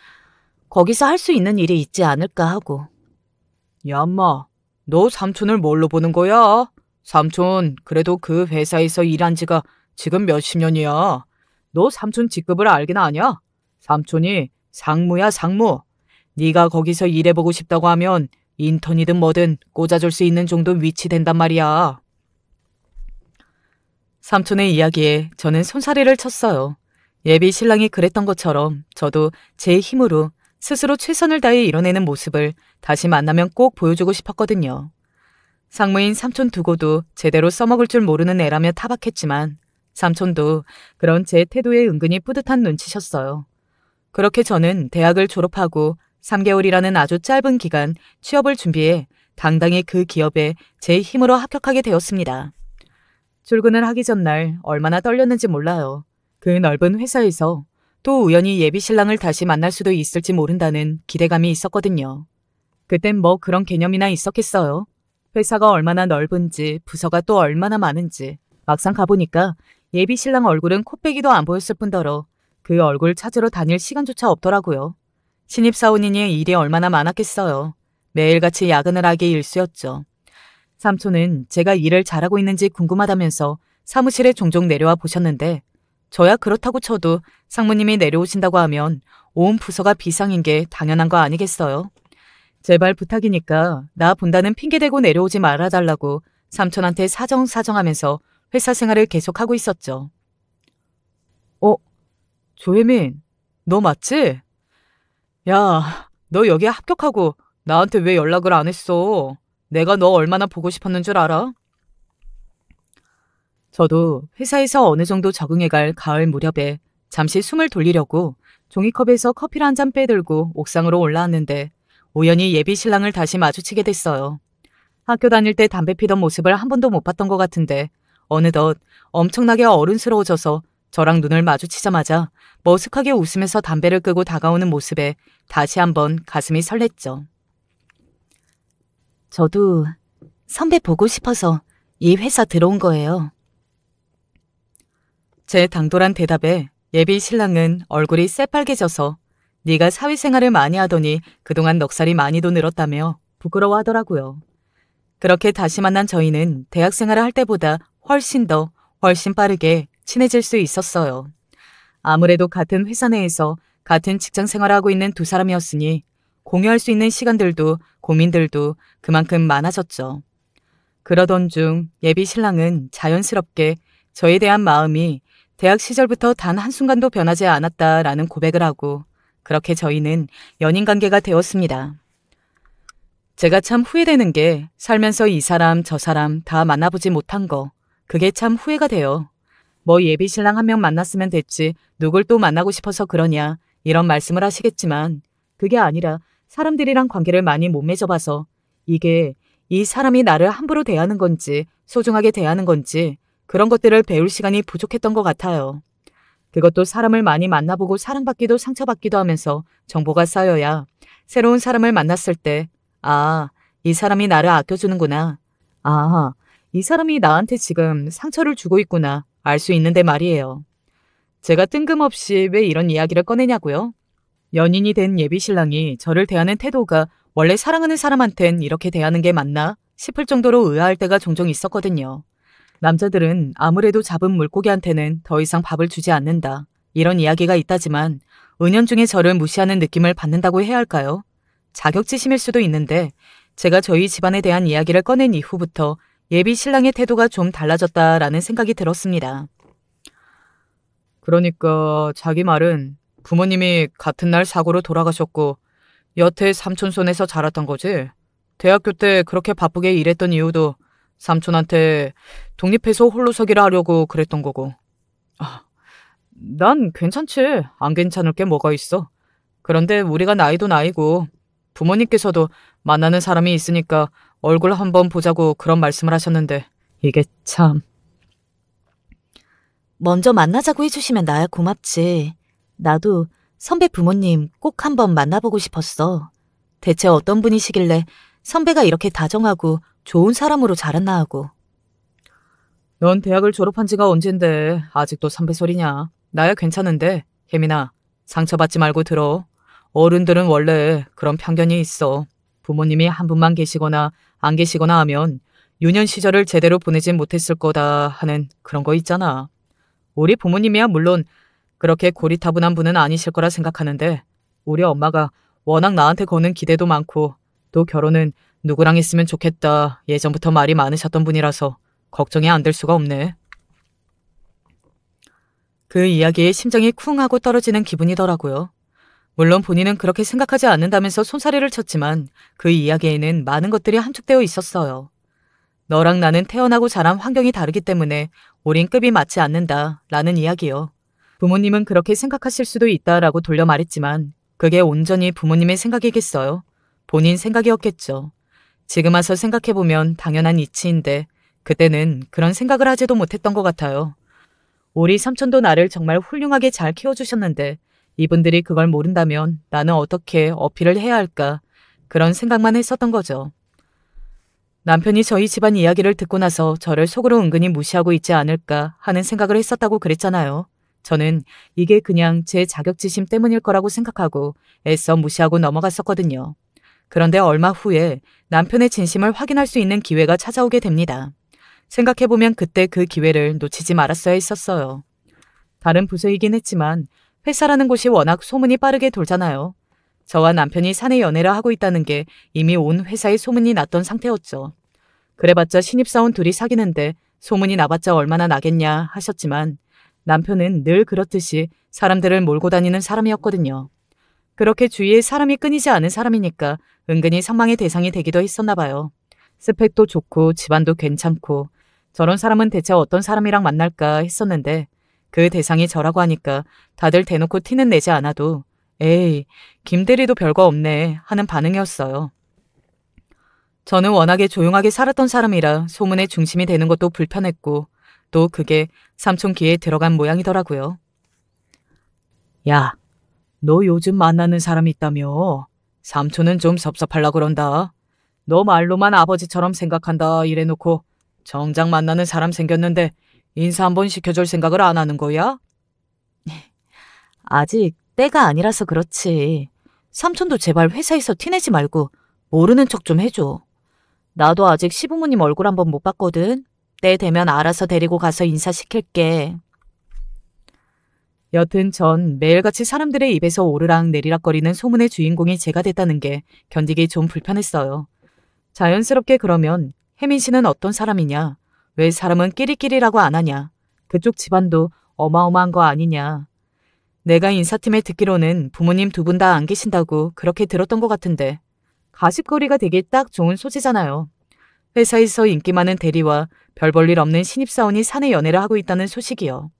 거기서 할 수 있는 일이 있지 않을까 하고. 야, 엄마, 너 삼촌을 뭘로 보는 거야? 삼촌, 그래도 그 회사에서 일한 지가 지금 몇십 년이야. 너 삼촌 직급을 알긴 아냐? 삼촌이 상무야, 상무. 네가 거기서 일해보고 싶다고 하면 인턴이든 뭐든 꽂아줄 수 있는 정도 위치 된단 말이야. 삼촌의 이야기에 저는 손사래를 쳤어요. 예비 신랑이 그랬던 것처럼 저도 제 힘으로 스스로 최선을 다해 이뤄내는 모습을 다시 만나면 꼭 보여주고 싶었거든요. 상무인 삼촌 두고도 제대로 써먹을 줄 모르는 애라며 타박했지만 삼촌도 그런 제 태도에 은근히 뿌듯한 눈치셨어요. 그렇게 저는 대학을 졸업하고 3개월이라는 아주 짧은 기간 취업을 준비해 당당히 그 기업에 제 힘으로 합격하게 되었습니다. 출근을 하기 전날 얼마나 떨렸는지 몰라요. 그 넓은 회사에서 또 우연히 예비 신랑을 다시 만날 수도 있을지 모른다는 기대감이 있었거든요. 그땐 뭐 그런 개념이나 있었겠어요. 회사가 얼마나 넓은지 부서가 또 얼마나 많은지 막상 가보니까 예비 신랑 얼굴은 코빼기도 안 보였을 뿐더러 그 얼굴 찾으러 다닐 시간조차 없더라고요. 신입사원이니 일이 얼마나 많았겠어요. 매일같이 야근을 하기 일쑤였죠. 삼촌은 제가 일을 잘하고 있는지 궁금하다면서 사무실에 종종 내려와 보셨는데 저야 그렇다고 쳐도 상무님이 내려오신다고 하면 온 부서가 비상인 게 당연한 거 아니겠어요? 제발 부탁이니까 나 본다는 핑계대고 내려오지 말아달라고 삼촌한테 사정하면서 회사 생활을 계속하고 있었죠. 조혜민, 너 맞지? 야, 너 여기에 합격하고 나한테 왜 연락을 안 했어? 내가 너 얼마나 보고 싶었는 줄 알아? 저도 회사에서 어느 정도 적응해갈 가을 무렵에 잠시 숨을 돌리려고 종이컵에서 커피를 한 잔 빼들고 옥상으로 올라왔는데 우연히 예비 신랑을 다시 마주치게 됐어요. 학교 다닐 때 담배 피던 모습을 한 번도 못 봤던 것 같은데 어느덧 엄청나게 어른스러워져서 저랑 눈을 마주치자마자 머쓱하게 웃으면서 담배를 끄고 다가오는 모습에 다시 한번 가슴이 설렜죠. 저도 선배 보고 싶어서 이 회사 들어온 거예요. 제 당돌한 대답에 예비 신랑은 얼굴이 새빨개져서 네가 사회생활을 많이 하더니 그동안 넉살이 많이도 늘었다며 부끄러워하더라고요. 그렇게 다시 만난 저희는 대학생활을 할 때보다 훨씬 빠르게 친해질 수 있었어요. 아무래도 같은 회사 내에서 같은 직장 생활을 하고 있는 두 사람이었으니 공유할 수 있는 시간들도 고민들도 그만큼 많아졌죠. 그러던 중 예비 신랑은 자연스럽게 저에 대한 마음이 대학 시절부터 단 한순간도 변하지 않았다라는 고백을 하고 그렇게 저희는 연인 관계가 되었습니다. 제가 참 후회되는 게 살면서 이 사람 저 사람 다 만나보지 못한 거 그게 참 후회가 돼요. 뭐 예비 신랑 한 명 만났으면 됐지 누굴 또 만나고 싶어서 그러냐 이런 말씀을 하시겠지만 그게 아니라 사람들이랑 관계를 많이 못 맺어봐서 이게 이 사람이 나를 함부로 대하는 건지 소중하게 대하는 건지 그런 것들을 배울 시간이 부족했던 것 같아요. 그것도 사람을 많이 만나보고 사랑받기도 상처받기도 하면서 정보가 쌓여야 새로운 사람을 만났을 때 아, 이 사람이 나를 아껴주는구나. 아, 이 사람이 나한테 지금 상처를 주고 있구나. 알 수 있는데 말이에요. 제가 뜬금없이 왜 이런 이야기를 꺼내냐고요? 연인이 된 예비 신랑이 저를 대하는 태도가 원래 사랑하는 사람한텐 이렇게 대하는 게 맞나 싶을 정도로 의아할 때가 종종 있었거든요. 남자들은 아무래도 잡은 물고기한테는 더 이상 밥을 주지 않는다. 이런 이야기가 있다지만 은연중에 저를 무시하는 느낌을 받는다고 해야 할까요? 자격지심일 수도 있는데 제가 저희 집안에 대한 이야기를 꺼낸 이후부터 예비 신랑의 태도가 좀 달라졌다라는 생각이 들었습니다. 그러니까 자기 말은 부모님이 같은 날 사고로 돌아가셨고 여태 삼촌 손에서 자랐던 거지? 대학교 때 그렇게 바쁘게 일했던 이유도 삼촌한테 독립해서 홀로 서기를 하려고 그랬던 거고. 난 괜찮지. 안 괜찮을 게 뭐가 있어. 그런데 우리가 나이도 나이고 부모님께서도 만나는 사람이 있으니까 얼굴 한번 보자고 그런 말씀을 하셨는데 이게 참. 먼저 만나자고 해주시면 나야 고맙지. 나도 선배 부모님 꼭 한번 만나보고 싶었어. 대체 어떤 분이시길래 선배가 이렇게 다정하고 좋은 사람으로 자랐나 하고. 넌 대학을 졸업한 지가 언젠데 아직도 선배 소리냐. 나야 괜찮은데 혜민아 상처받지 말고 들어. 어른들은 원래 그런 편견이 있어. 부모님이 한 분만 계시거나 안 계시거나 하면 유년 시절을 제대로 보내진 못했을 거다 하는 그런 거 있잖아. 우리 부모님이야 물론 그렇게 고리타분한 분은 아니실 거라 생각하는데 우리 엄마가 워낙 나한테 거는 기대도 많고 또 결혼은 누구랑 했으면 좋겠다 예전부터 말이 많으셨던 분이라서 걱정이 안 될 수가 없네. 그 이야기에 심장이 쿵 하고 떨어지는 기분이더라고요. 물론 본인은 그렇게 생각하지 않는다면서 손사래를 쳤지만 그 이야기에는 많은 것들이 함축되어 있었어요. 너랑 나는 태어나고 자란 환경이 다르기 때문에 우린 급이 맞지 않는다 라는 이야기요. 부모님은 그렇게 생각하실 수도 있다라고 돌려 말했지만 그게 온전히 부모님의 생각이겠어요. 본인 생각이었겠죠. 지금 와서 생각해보면 당연한 이치인데 그때는 그런 생각을 하지도 못했던 것 같아요. 우리 삼촌도 나를 정말 훌륭하게 잘 키워주셨는데 이분들이 그걸 모른다면 나는 어떻게 어필을 해야 할까 그런 생각만 했었던 거죠. 남편이 저희 집안 이야기를 듣고 나서 저를 속으로 은근히 무시하고 있지 않을까 하는 생각을 했었다고 그랬잖아요. 저는 이게 그냥 제 자격지심 때문일 거라고 생각하고 애써 무시하고 넘어갔었거든요. 그런데 얼마 후에 남편의 진심을 확인할 수 있는 기회가 찾아오게 됩니다. 생각해보면 그때 그 기회를 놓치지 말았어야 했었어요. 다른 부서이긴 했지만 회사라는 곳이 워낙 소문이 빠르게 돌잖아요. 저와 남편이 사내 연애를 하고 있다는 게 이미 온 회사에 소문이 났던 상태였죠. 그래봤자 신입사원 둘이 사귀는데 소문이 나봤자 얼마나 나겠냐 하셨지만 남편은 늘 그렇듯이 사람들을 몰고 다니는 사람이었거든요. 그렇게 주위에 사람이 끊이지 않은 사람이니까 은근히 선망의 대상이 되기도 했었나 봐요. 스펙도 좋고 집안도 괜찮고 저런 사람은 대체 어떤 사람이랑 만날까 했었는데 그 대상이 저라고 하니까 다들 대놓고 티는 내지 않아도 에이, 김대리도 별거 없네 하는 반응이었어요. 저는 워낙에 조용하게 살았던 사람이라 소문의 중심이 되는 것도 불편했고 또 그게 삼촌 귀에 들어간 모양이더라고요. 야, 너 요즘 만나는 사람 있다며? 삼촌은 좀 섭섭하려고 그런다. 너 말로만 아버지처럼 생각한다 이래놓고 정작 만나는 사람 생겼는데 인사 한번 시켜줄 생각을 안 하는 거야? 아직 때가 아니라서 그렇지. 삼촌도 제발 회사에서 티내지 말고 모르는 척 좀 해줘. 나도 아직 시부모님 얼굴 한번 못 봤거든. 때 되면 알아서 데리고 가서 인사시킬게. 여튼 전 매일같이 사람들의 입에서 오르락 내리락거리는 소문의 주인공이 제가 됐다는 게 견디기 좀 불편했어요. 자연스럽게 그러면 혜민 씨는 어떤 사람이냐? 왜 사람은 끼리끼리라고 안 하냐? 그쪽 집안도 어마어마한 거 아니냐. 내가 인사팀에 듣기로는 부모님 두 분 다 안 계신다고 그렇게 들었던 것 같은데 가십거리가 되게 딱 좋은 소재잖아요. 회사에서 인기 많은 대리와 별 볼 일 없는 신입사원이 사내 연애를 하고 있다는 소식이요.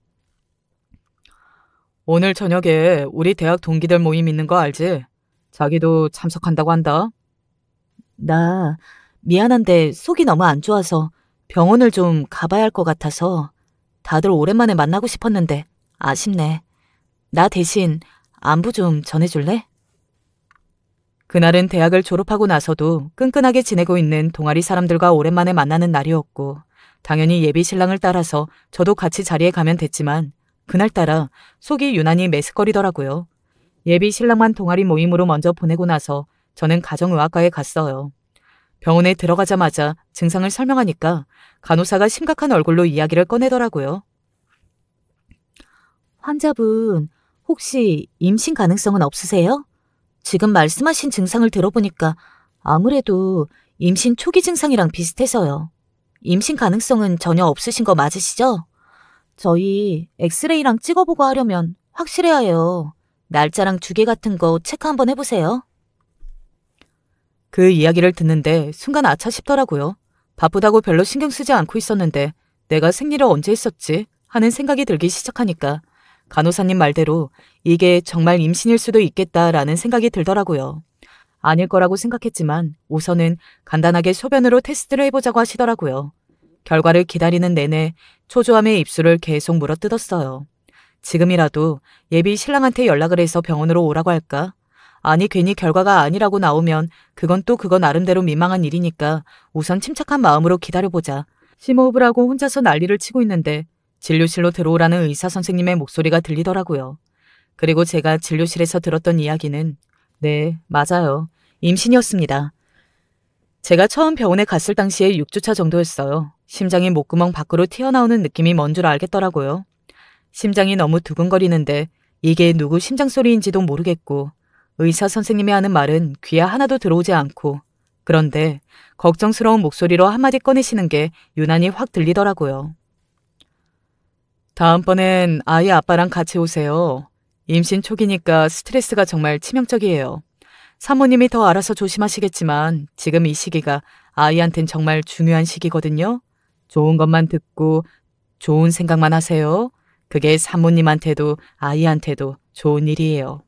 오늘 저녁에 우리 대학 동기들 모임 있는 거 알지? 자기도 참석한다고 한다. 나 미안한데 속이 너무 안 좋아서 병원을 좀 가봐야 할 것 같아서 다들 오랜만에 만나고 싶었는데 아쉽네. 나 대신 안부 좀 전해줄래? 그날은 대학을 졸업하고 나서도 끈끈하게 지내고 있는 동아리 사람들과 오랜만에 만나는 날이었고 당연히 예비 신랑을 따라서 저도 같이 자리에 가면 됐지만 그날따라 속이 유난히 메스꺼리더라고요. 예비 신랑만 동아리 모임으로 먼저 보내고 나서 저는 가정의학과에 갔어요. 병원에 들어가자마자 증상을 설명하니까 간호사가 심각한 얼굴로 이야기를 꺼내더라고요. 환자분 혹시 임신 가능성은 없으세요? 지금 말씀하신 증상을 들어보니까 아무래도 임신 초기 증상이랑 비슷해서요. 임신 가능성은 전혀 없으신 거 맞으시죠? 저희 엑스레이랑 찍어보고 하려면 확실해야 해요. 날짜랑 주기 같은 거 체크 한번 해보세요. 그 이야기를 듣는데 순간 아차 싶더라고요. 바쁘다고 별로 신경 쓰지 않고 있었는데 내가 생리를 언제 했었지? 하는 생각이 들기 시작하니까 간호사님 말대로 이게 정말 임신일 수도 있겠다라는 생각이 들더라고요. 아닐 거라고 생각했지만 우선은 간단하게 소변으로 테스트를 해보자고 하시더라고요. 결과를 기다리는 내내 초조함에 입술을 계속 물어뜯었어요. 지금이라도 예비 신랑한테 연락을 해서 병원으로 오라고 할까? 아니 괜히 결과가 아니라고 나오면 그건 또 그거 나름대로 민망한 일이니까 우선 침착한 마음으로 기다려보자. 심호흡을 하고 혼자서 난리를 치고 있는데 진료실로 들어오라는 의사 선생님의 목소리가 들리더라고요. 그리고 제가 진료실에서 들었던 이야기는 네, 맞아요. 임신이었습니다. 제가 처음 병원에 갔을 당시에 6주차 정도였어요. 심장이 목구멍 밖으로 튀어나오는 느낌이 뭔 줄 알겠더라고요. 심장이 너무 두근거리는데 이게 누구 심장 소리인지도 모르겠고 의사 선생님이 하는 말은 귀에 하나도 들어오지 않고 그런데 걱정스러운 목소리로 한마디 꺼내시는 게 유난히 확 들리더라고요. 다음번엔 아이 아빠랑 같이 오세요. 임신 초기니까 스트레스가 정말 치명적이에요. 사모님이 더 알아서 조심하시겠지만 지금 이 시기가 아이한텐 정말 중요한 시기거든요. 좋은 것만 듣고 좋은 생각만 하세요. 그게 사모님한테도 아이한테도 좋은 일이에요.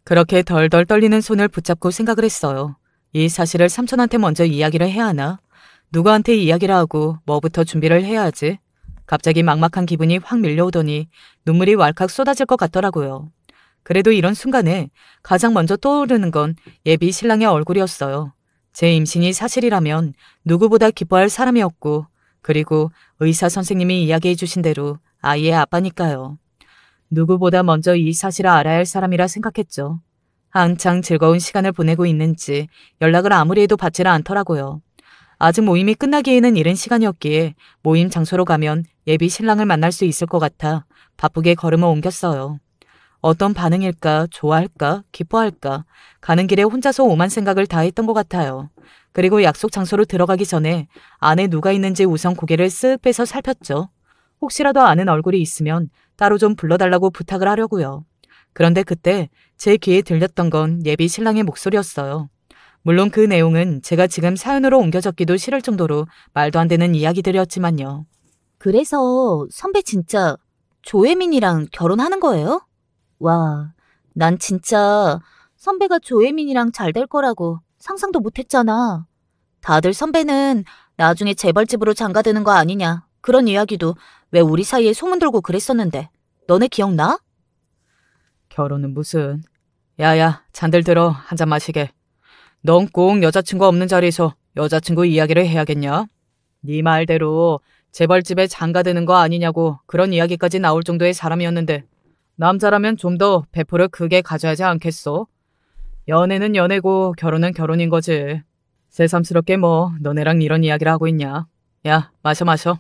그렇게 덜덜 떨리는 손을 붙잡고 생각을 했어요. 이 사실을 삼촌한테 먼저 이야기를 해야 하나? 누구한테 이야기를 하고 뭐부터 준비를 해야 하지? 갑자기 막막한 기분이 확 밀려오더니 눈물이 왈칵 쏟아질 것 같더라고요. 그래도 이런 순간에 가장 먼저 떠오르는 건 예비 신랑의 얼굴이었어요. 제 임신이 사실이라면 누구보다 기뻐할 사람이었고 그리고 의사 선생님이 이야기해 주신 대로 아이의 아빠니까요. 누구보다 먼저 이 사실을 알아야 할 사람이라 생각했죠. 한창 즐거운 시간을 보내고 있는지 연락을 아무리 해도 받지를 않더라고요. 아직 모임이 끝나기에는 이른 시간이었기에 모임 장소로 가면 예비 신랑을 만날 수 있을 것 같아 바쁘게 걸음을 옮겼어요. 어떤 반응일까, 좋아할까, 기뻐할까, 가는 길에 혼자서 오만 생각을 다 했던 것 같아요. 그리고 약속 장소로 들어가기 전에 안에 누가 있는지 우선 고개를 쓱 빼서 살폈죠. 혹시라도 아는 얼굴이 있으면 따로 좀 불러달라고 부탁을 하려고요. 그런데 그때 제 귀에 들렸던 건 예비 신랑의 목소리였어요. 물론 그 내용은 제가 지금 사연으로 옮겨졌기도 싫을 정도로 말도 안 되는 이야기들이었지만요. 그래서 선배 진짜 조혜민이랑 결혼하는 거예요? 와, 난 진짜 선배가 조혜민이랑 잘 될 거라고 상상도 못했잖아. 다들 선배는 나중에 재벌집으로 장가드는 거 아니냐 그런 이야기도 왜 우리 사이에 소문 돌고 그랬었는데 너네 기억나? 결혼은 무슨. 야야, 잔들 들어 한 잔 마시게. 넌 꼭 여자친구 없는 자리에서 여자친구 이야기를 해야겠냐? 네 말대로 재벌집에 장가드는 거 아니냐고 그런 이야기까지 나올 정도의 사람이었는데 남자라면 좀 더 배포를 크게 가져야 하지 않겠어? 연애는 연애고 결혼은 결혼인 거지. 새삼스럽게 뭐 너네랑 이런 이야기를 하고 있냐. 야, 마셔.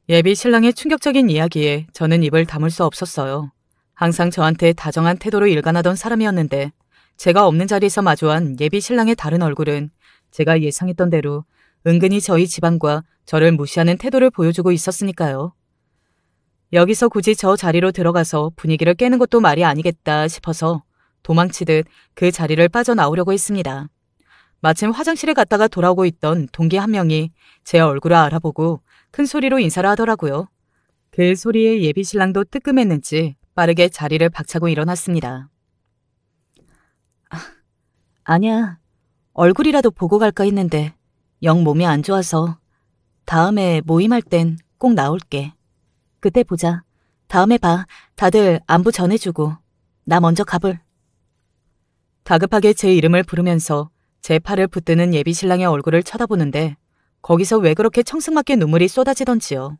예비 신랑의 충격적인 이야기에 저는 입을 다물 수 없었어요. 항상 저한테 다정한 태도로 일관하던 사람이었는데 제가 없는 자리에서 마주한 예비 신랑의 다른 얼굴은 제가 예상했던 대로 은근히 저희 집안과 저를 무시하는 태도를 보여주고 있었으니까요. 여기서 굳이 저 자리로 들어가서 분위기를 깨는 것도 말이 아니겠다 싶어서 도망치듯 그 자리를 빠져나오려고 했습니다. 마침 화장실에 갔다가 돌아오고 있던 동기 한 명이 제 얼굴을 알아보고 큰 소리로 인사를 하더라고요. 그 소리에 예비 신랑도 뜨끔했는지 빠르게 자리를 박차고 일어났습니다. 아니야. 얼굴이라도 보고 갈까 했는데 영 몸이 안 좋아서 다음에 모임할 땐 꼭 나올게. 그때 보자. 다음에 봐. 다들 안부 전해주고. 나 먼저 가볼. 다급하게 제 이름을 부르면서 제 팔을 붙드는 예비 신랑의 얼굴을 쳐다보는데 거기서 왜 그렇게 청승맞게 눈물이 쏟아지던지요.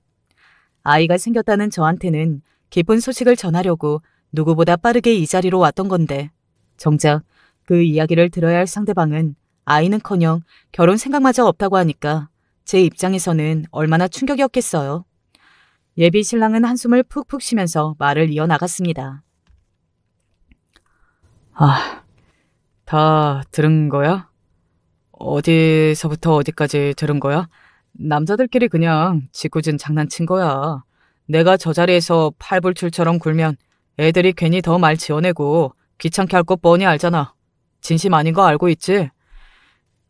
아이가 생겼다는 저한테는 기쁜 소식을 전하려고 누구보다 빠르게 이 자리로 왔던 건데 정작 그 이야기를 들어야 할 상대방은 아이는커녕 결혼 생각마저 없다고 하니까 제 입장에서는 얼마나 충격이었겠어요. 예비 신랑은 한숨을 푹푹 쉬면서 말을 이어나갔습니다. 다 들은 거야? 어디서부터 어디까지 들은 거야? 남자들끼리 그냥 짓궂은 장난친 거야. 내가 저 자리에서 팔불출처럼 굴면 애들이 괜히 더 말 지어내고 귀찮게 할 거 뻔히 알잖아. 진심 아닌 거 알고 있지?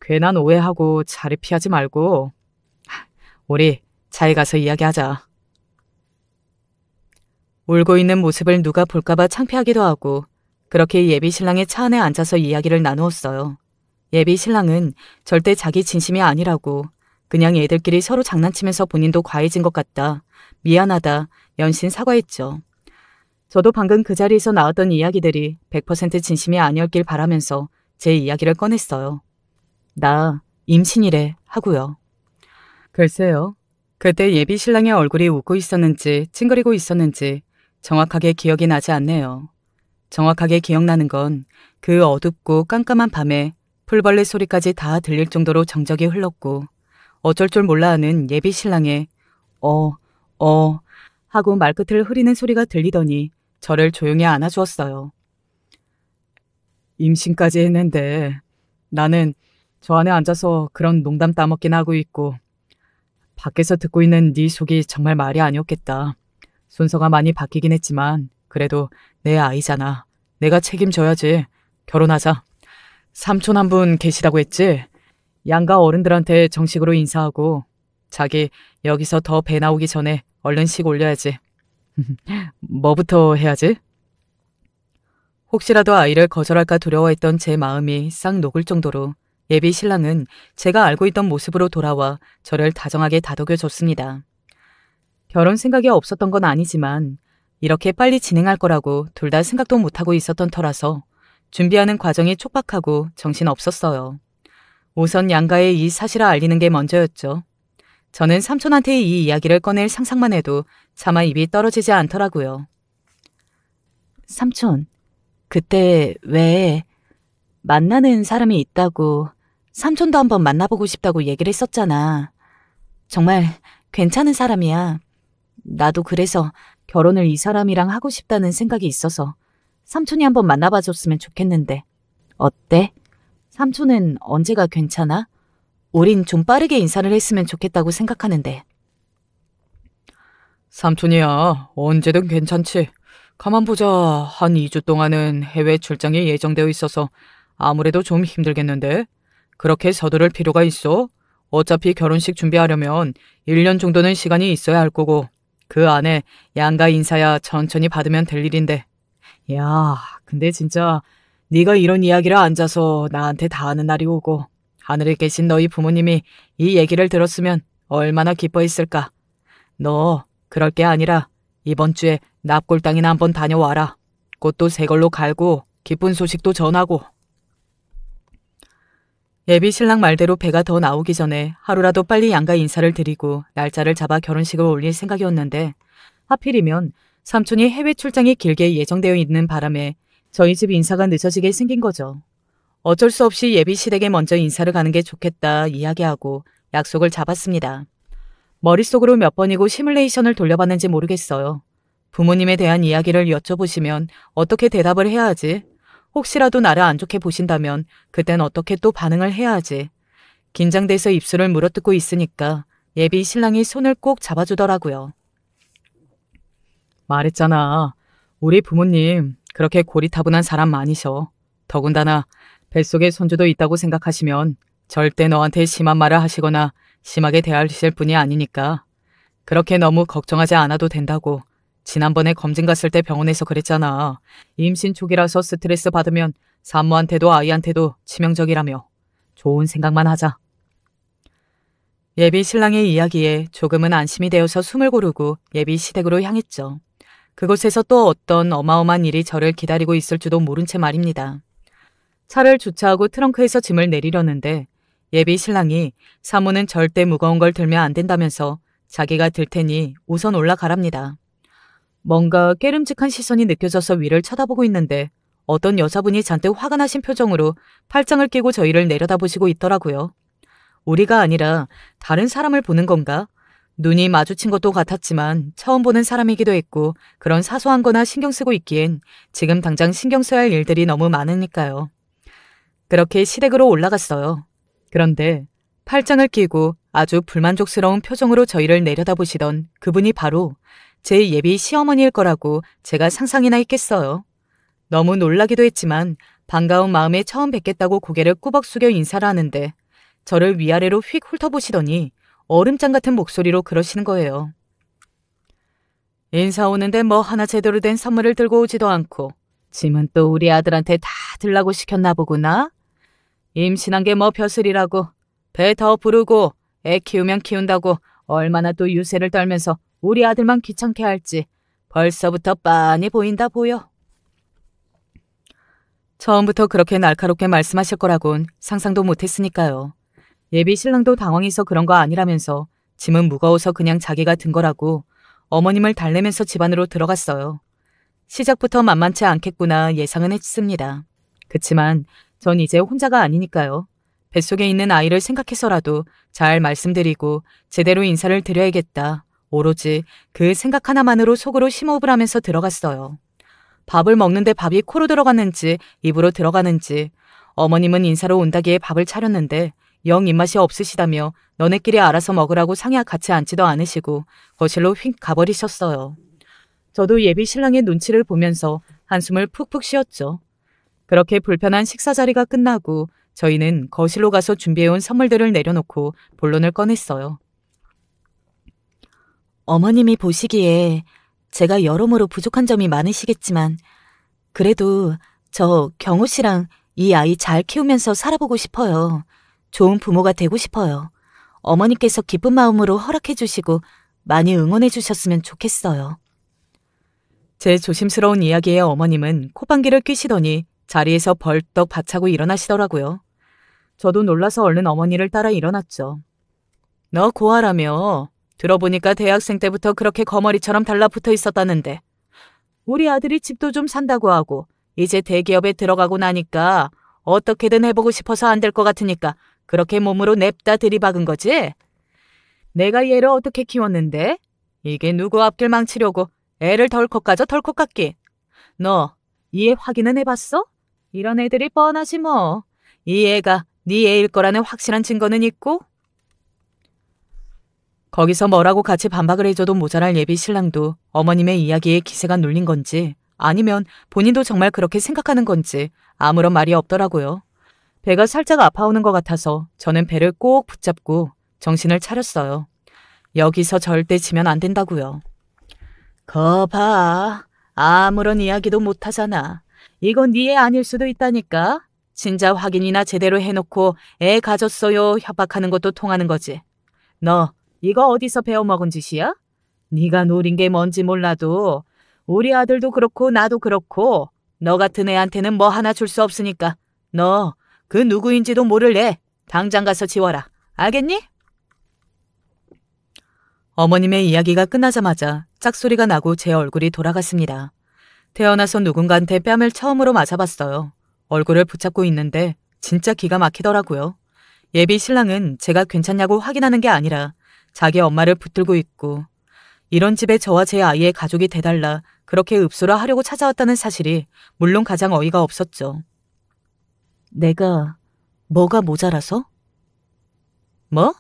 괜한 오해하고 자리 피하지 말고 우리 자리 가서 이야기하자. 울고 있는 모습을 누가 볼까봐 창피하기도 하고 그렇게 예비 신랑의 차 안에 앉아서 이야기를 나누었어요. 예비 신랑은 절대 자기 진심이 아니라고 그냥 애들끼리 서로 장난치면서 본인도 과해진 것 같다. 미안하다. 연신 사과했죠. 저도 방금 그 자리에서 나왔던 이야기들이 100% 진심이 아니었길 바라면서 제 이야기를 꺼냈어요. 나 임신이래 하고요. 글쎄요. 그때 예비 신랑의 얼굴이 웃고 있었는지 찡그리고 있었는지 정확하게 기억이 나지 않네요. 정확하게 기억나는 건 그 어둡고 깜깜한 밤에 풀벌레 소리까지 다 들릴 정도로 정적이 흘렀고 어쩔 줄 몰라 하는 예비 신랑의 하고 말끝을 흐리는 소리가 들리더니 저를 조용히 안아주었어요. 임신까지 했는데 나는 저 안에 앉아서 그런 농담 따먹긴 하고 있고 밖에서 듣고 있는 네 속이 정말 말이 아니었겠다. 순서가 많이 바뀌긴 했지만 그래도 내 아이잖아. 내가 책임져야지. 결혼하자. 삼촌 한 분 계시다고 했지? 양가 어른들한테 정식으로 인사하고 자기 여기서 더 배 나오기 전에 얼른 식 올려야지. 뭐부터 해야지? 혹시라도 아이를 거절할까 두려워했던 제 마음이 싹 녹을 정도로 예비 신랑은 제가 알고 있던 모습으로 돌아와 저를 다정하게 다독여줬습니다. 결혼 생각이 없었던 건 아니지만 이렇게 빨리 진행할 거라고 둘 다 생각도 못하고 있었던 터라서 준비하는 과정이 촉박하고 정신없었어요. 우선 양가에 이 사실을 알리는 게 먼저였죠. 저는 삼촌한테 이 이야기를 꺼낼 상상만 해도 차마 입이 떨어지지 않더라고요. 삼촌, 그때 왜 만나는 사람이 있다고 삼촌도 한번 만나보고 싶다고 얘기를 했었잖아. 정말 괜찮은 사람이야. 나도 그래서 결혼을 이 사람이랑 하고 싶다는 생각이 있어서 삼촌이 한번 만나봐줬으면 좋겠는데. 어때? 삼촌은 언제가 괜찮아? 우린 좀 빠르게 인사를 했으면 좋겠다고 생각하는데. 삼촌이야, 언제든 괜찮지. 가만 보자. 한 2주 동안은 해외 출장이 예정되어 있어서 아무래도 좀 힘들겠는데? 그렇게 서두를 필요가 있어? 어차피 결혼식 준비하려면 1년 정도는 시간이 있어야 할 거고 그 안에 양가 인사야 천천히 받으면 될 일인데. 야, 근데 진짜 네가 이런 이야기를 앉아서 나한테 다 하는 날이 오고 하늘에 계신 너희 부모님이 이 얘기를 들었으면 얼마나 기뻐했을까. 너 그럴 게 아니라 이번 주에 납골당이나 한번 다녀와라. 꽃도 새 걸로 갈고 기쁜 소식도 전하고. 예비 신랑 말대로 배가 더 나오기 전에 하루라도 빨리 양가 인사를 드리고 날짜를 잡아 결혼식을 올릴 생각이었는데 하필이면 삼촌이 해외 출장이 길게 예정되어 있는 바람에 저희 집 인사가 늦어지게 생긴 거죠. 어쩔 수 없이 예비 시댁에 먼저 인사를 가는 게 좋겠다 이야기하고 약속을 잡았습니다. 머릿속으로 몇 번이고 시뮬레이션을 돌려봤는지 모르겠어요. 부모님에 대한 이야기를 여쭤보시면 어떻게 대답을 해야 하지? 혹시라도 나를 안 좋게 보신다면 그땐 어떻게 또 반응을 해야 하지? 긴장돼서 입술을 물어뜯고 있으니까 예비 신랑이 손을 꼭 잡아주더라고요. 말했잖아. 우리 부모님 그렇게 고리타분한 사람 아니셔. 더군다나 뱃속에 손주도 있다고 생각하시면 절대 너한테 심한 말을 하시거나 심하게 대하실 분이 아니니까 그렇게 너무 걱정하지 않아도 된다고. 지난번에 검진 갔을 때 병원에서 그랬잖아. 임신 초기라서 스트레스 받으면 산모한테도 아이한테도 치명적이라며. 좋은 생각만 하자. 예비 신랑의 이야기에 조금은 안심이 되어서 숨을 고르고 예비 시댁으로 향했죠. 그곳에서 또 어떤 어마어마한 일이 저를 기다리고 있을지도 모른 채 말입니다. 차를 주차하고 트렁크에서 짐을 내리려는데 예비 신랑이 사모는 절대 무거운 걸 들면 안 된다면서 자기가 들 테니 우선 올라가랍니다. 뭔가 깨름직한 시선이 느껴져서 위를 쳐다보고 있는데 어떤 여자분이 잔뜩 화가 나신 표정으로 팔짱을 끼고 저희를 내려다보시고 있더라고요. 우리가 아니라 다른 사람을 보는 건가? 눈이 마주친 것도 같았지만 처음 보는 사람이기도 했고 그런 사소한 거나 신경 쓰고 있기엔 지금 당장 신경 써야 할 일들이 너무 많으니까요. 그렇게 시댁으로 올라갔어요. 그런데 팔짱을 끼고 아주 불만족스러운 표정으로 저희를 내려다보시던 그분이 바로 제 예비 시어머니일 거라고 제가 상상이나 했겠어요. 너무 놀라기도 했지만 반가운 마음에 처음 뵙겠다고 고개를 꾸벅 숙여 인사를 하는데 저를 위아래로 휙 훑어보시더니 얼음장 같은 목소리로 그러시는 거예요. 인사 오는데 뭐 하나 제대로 된 선물을 들고 오지도 않고 짐은 또 우리 아들한테 다 들라고 시켰나 보구나? 임신한 게 뭐 벼슬이라고 배 더 부르고 애 키우면 키운다고 얼마나 또 유세를 떨면서 우리 아들만 귀찮게 할지 벌써부터 빤히 보인다 보여. 처음부터 그렇게 날카롭게 말씀하실 거라곤 상상도 못했으니까요. 예비 신랑도 당황해서 그런 거 아니라면서 짐은 무거워서 그냥 자기가 든 거라고 어머님을 달래면서 집 안으로 들어갔어요. 시작부터 만만치 않겠구나 예상은 했습니다. 그치만 전 이제 혼자가 아니니까요. 뱃속에 있는 아이를 생각해서라도 잘 말씀드리고 제대로 인사를 드려야겠다. 오로지 그 생각 하나만으로 속으로 심호흡을 하면서 들어갔어요. 밥을 먹는데 밥이 코로 들어갔는지 입으로 들어가는지 어머님은 인사로 온다기에 밥을 차렸는데 영 입맛이 없으시다며 너네끼리 알아서 먹으라고 상야 같이 앉지도 않으시고 거실로 휙 가버리셨어요. 저도 예비 신랑의 눈치를 보면서 한숨을 푹푹 쉬었죠. 그렇게 불편한 식사 자리가 끝나고 저희는 거실로 가서 준비해온 선물들을 내려놓고 본론을 꺼냈어요. 어머님이 보시기에 제가 여러모로 부족한 점이 많으시겠지만 그래도 저 경호 씨랑 이 아이 잘 키우면서 살아보고 싶어요. 좋은 부모가 되고 싶어요. 어머니께서 기쁜 마음으로 허락해 주시고 많이 응원해 주셨으면 좋겠어요. 제 조심스러운 이야기에 어머님은 콧방귀를 뀌시더니 자리에서 벌떡 박차고 일어나시더라고요. 저도 놀라서 얼른 어머니를 따라 일어났죠. 너 고아라며? 들어보니까 대학생 때부터 그렇게 거머리처럼 달라붙어 있었다는데 우리 아들이 집도 좀 산다고 하고 이제 대기업에 들어가고 나니까 어떻게든 해보고 싶어서 안 될 것 같으니까 그렇게 몸으로 냅다 들이박은 거지? 내가 얘를 어떻게 키웠는데? 이게 누구 앞길 망치려고 애를 덜컥 가져 덜컥 갖기. 너 이 애 확인은 해봤어? 이런 애들이 뻔하지 뭐. 이 애가 네 애일 거라는 확실한 증거는 있고? 거기서 뭐라고 같이 반박을 해줘도 모자랄 예비 신랑도 어머님의 이야기에 기세가 눌린 건지 아니면 본인도 정말 그렇게 생각하는 건지 아무런 말이 없더라고요. 배가 살짝 아파오는 것 같아서 저는 배를 꼭 붙잡고 정신을 차렸어요. 여기서 절대 지면 안 된다고요. 거 봐. 아무런 이야기도 못하잖아. 이건 네 애 아닐 수도 있다니까. 진짜 확인이나 제대로 해놓고 애 가졌어요 협박하는 것도 통하는 거지. 너 이거 어디서 배워먹은 짓이야? 네가 노린 게 뭔지 몰라도 우리 아들도 그렇고 나도 그렇고 너 같은 애한테는 뭐 하나 줄 수 없으니까 너 그 누구인지도 모를래. 당장 가서 지워라. 알겠니? 어머님의 이야기가 끝나자마자 짝소리가 나고 제 얼굴이 돌아갔습니다. 태어나서 누군가한테 뺨을 처음으로 맞아봤어요. 얼굴을 붙잡고 있는데 진짜 기가 막히더라고요. 예비 신랑은 제가 괜찮냐고 확인하는 게 아니라 자기 엄마를 붙들고 있고 이런 집에 저와 제 아이의 가족이 돼달라 그렇게 읍소라 하려고 찾아왔다는 사실이 물론 가장 어이가 없었죠. 내가 뭐가 모자라서? 뭐?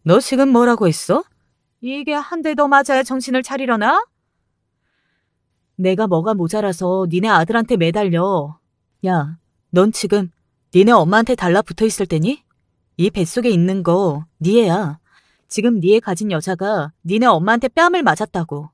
너 지금 뭐라고 했어? 이게 한 대 더 맞아야 정신을 차리려나? 내가 뭐가 모자라서 니네 아들한테 매달려. 야, 넌 지금 니네 엄마한테 달라붙어 있을 때니? 이 뱃속에 있는 거 니 애야. 지금 니 애 가진 여자가 니네 엄마한테 뺨을 맞았다고.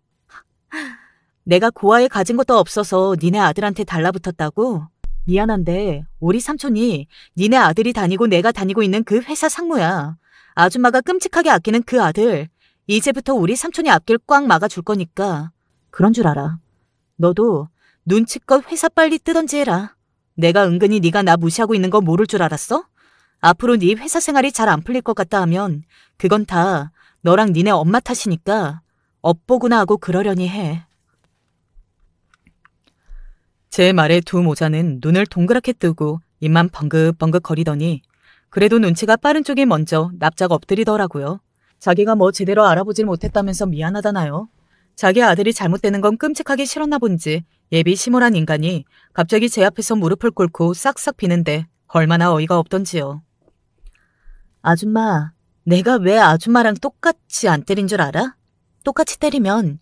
내가 고아에 가진 것도 없어서 니네 아들한테 달라붙었다고? 미안한데 우리 삼촌이 니네 아들이 다니고 내가 다니고 있는 그 회사 상무야. 아줌마가 끔찍하게 아끼는 그 아들. 이제부터 우리 삼촌이 앞길 꽉 막아줄 거니까 그런 줄 알아. 너도 눈치껏 회사 빨리 뜨던지 해라. 내가 은근히 네가 나 무시하고 있는 거 모를 줄 알았어? 앞으로 네 회사 생활이 잘 안 풀릴 것 같다 하면 그건 다 너랑 니네 엄마 탓이니까 업보구나 하고 그러려니 해. 제 말에 두 모자는 눈을 동그랗게 뜨고 입만 벙긋벙긋 거리더니 그래도 눈치가 빠른 쪽이 먼저 납작 엎드리더라고요. 자기가 뭐 제대로 알아보질 못했다면서 미안하다나요? 자기 아들이 잘못되는 건 끔찍하게 싫었나 본지 예비 시몰한 인간이 갑자기 제 앞에서 무릎을 꿇고 싹싹 비는데 얼마나 어이가 없던지요. 아줌마, 내가 왜 아줌마랑 똑같이 안 때린 줄 알아? 똑같이 때리면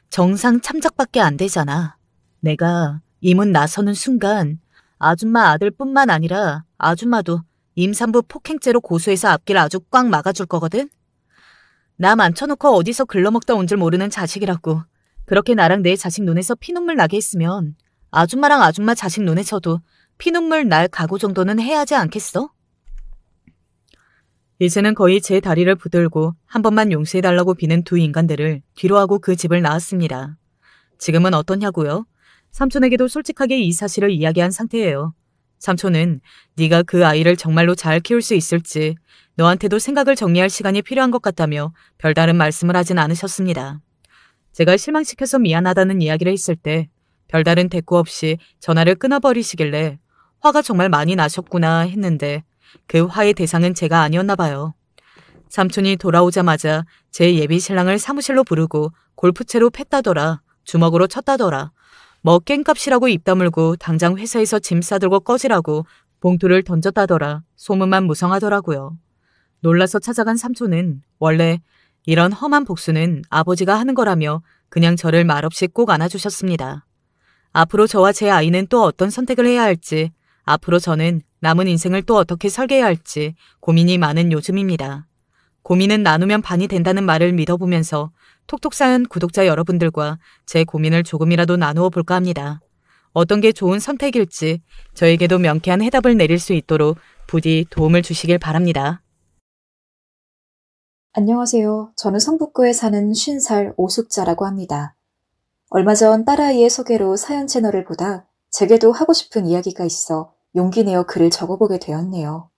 정상 참작밖에 안 되잖아. 내가 임은 나서는 순간 아줌마 아들뿐만 아니라 아줌마도 임산부 폭행죄로 고소해서 앞길 아주 꽉 막아줄 거거든? 나 만쳐놓고 어디서 글러먹다 온 줄 모르는 자식이라고. 그렇게 나랑 내 자식 눈에서 피눈물 나게 했으면 아줌마랑 아줌마 자식 눈에서도 피눈물 날 각오 정도는 해야 하지 않겠어? 이제는 거의 제 다리를 붙들고 한 번만 용서해달라고 비는 두 인간들을 뒤로 하고 그 집을 나왔습니다. 지금은 어떠냐고요? 삼촌에게도 솔직하게 이 사실을 이야기한 상태예요. 삼촌은 네가 그 아이를 정말로 잘 키울 수 있을지 너한테도 생각을 정리할 시간이 필요한 것 같다며 별다른 말씀을 하진 않으셨습니다. 제가 실망시켜서 미안하다는 이야기를 했을 때 별다른 대꾸 없이 전화를 끊어버리시길래 화가 정말 많이 나셨구나 했는데 그 화의 대상은 제가 아니었나 봐요. 삼촌이 돌아오자마자 제 예비 신랑을 사무실로 부르고 골프채로 팼다더라, 주먹으로 쳤다더라, 뭐 깽값이라고 입 다물고 당장 회사에서 짐 싸들고 꺼지라고 봉투를 던졌다더라 소문만 무성하더라고요. 놀라서 찾아간 삼촌은 원래 이런 험한 복수는 아버지가 하는 거라며 그냥 저를 말없이 꼭 안아주셨습니다. 앞으로 저와 제 아이는 또 어떤 선택을 해야 할지, 앞으로 저는 남은 인생을 또 어떻게 설계해야 할지 고민이 많은 요즘입니다. 고민은 나누면 반이 된다는 말을 믿어보면서 톡톡 쌓은 구독자 여러분들과 제 고민을 조금이라도 나누어 볼까 합니다. 어떤 게 좋은 선택일지 저에게도 명쾌한 해답을 내릴 수 있도록 부디 도움을 주시길 바랍니다. 안녕하세요. 저는 성북구에 사는 50살 오숙자라고 합니다. 얼마 전 딸아이의 소개로 사연 채널을 보다 제게도 하고 싶은 이야기가 있어 용기 내어 글을 적어보게 되었네요.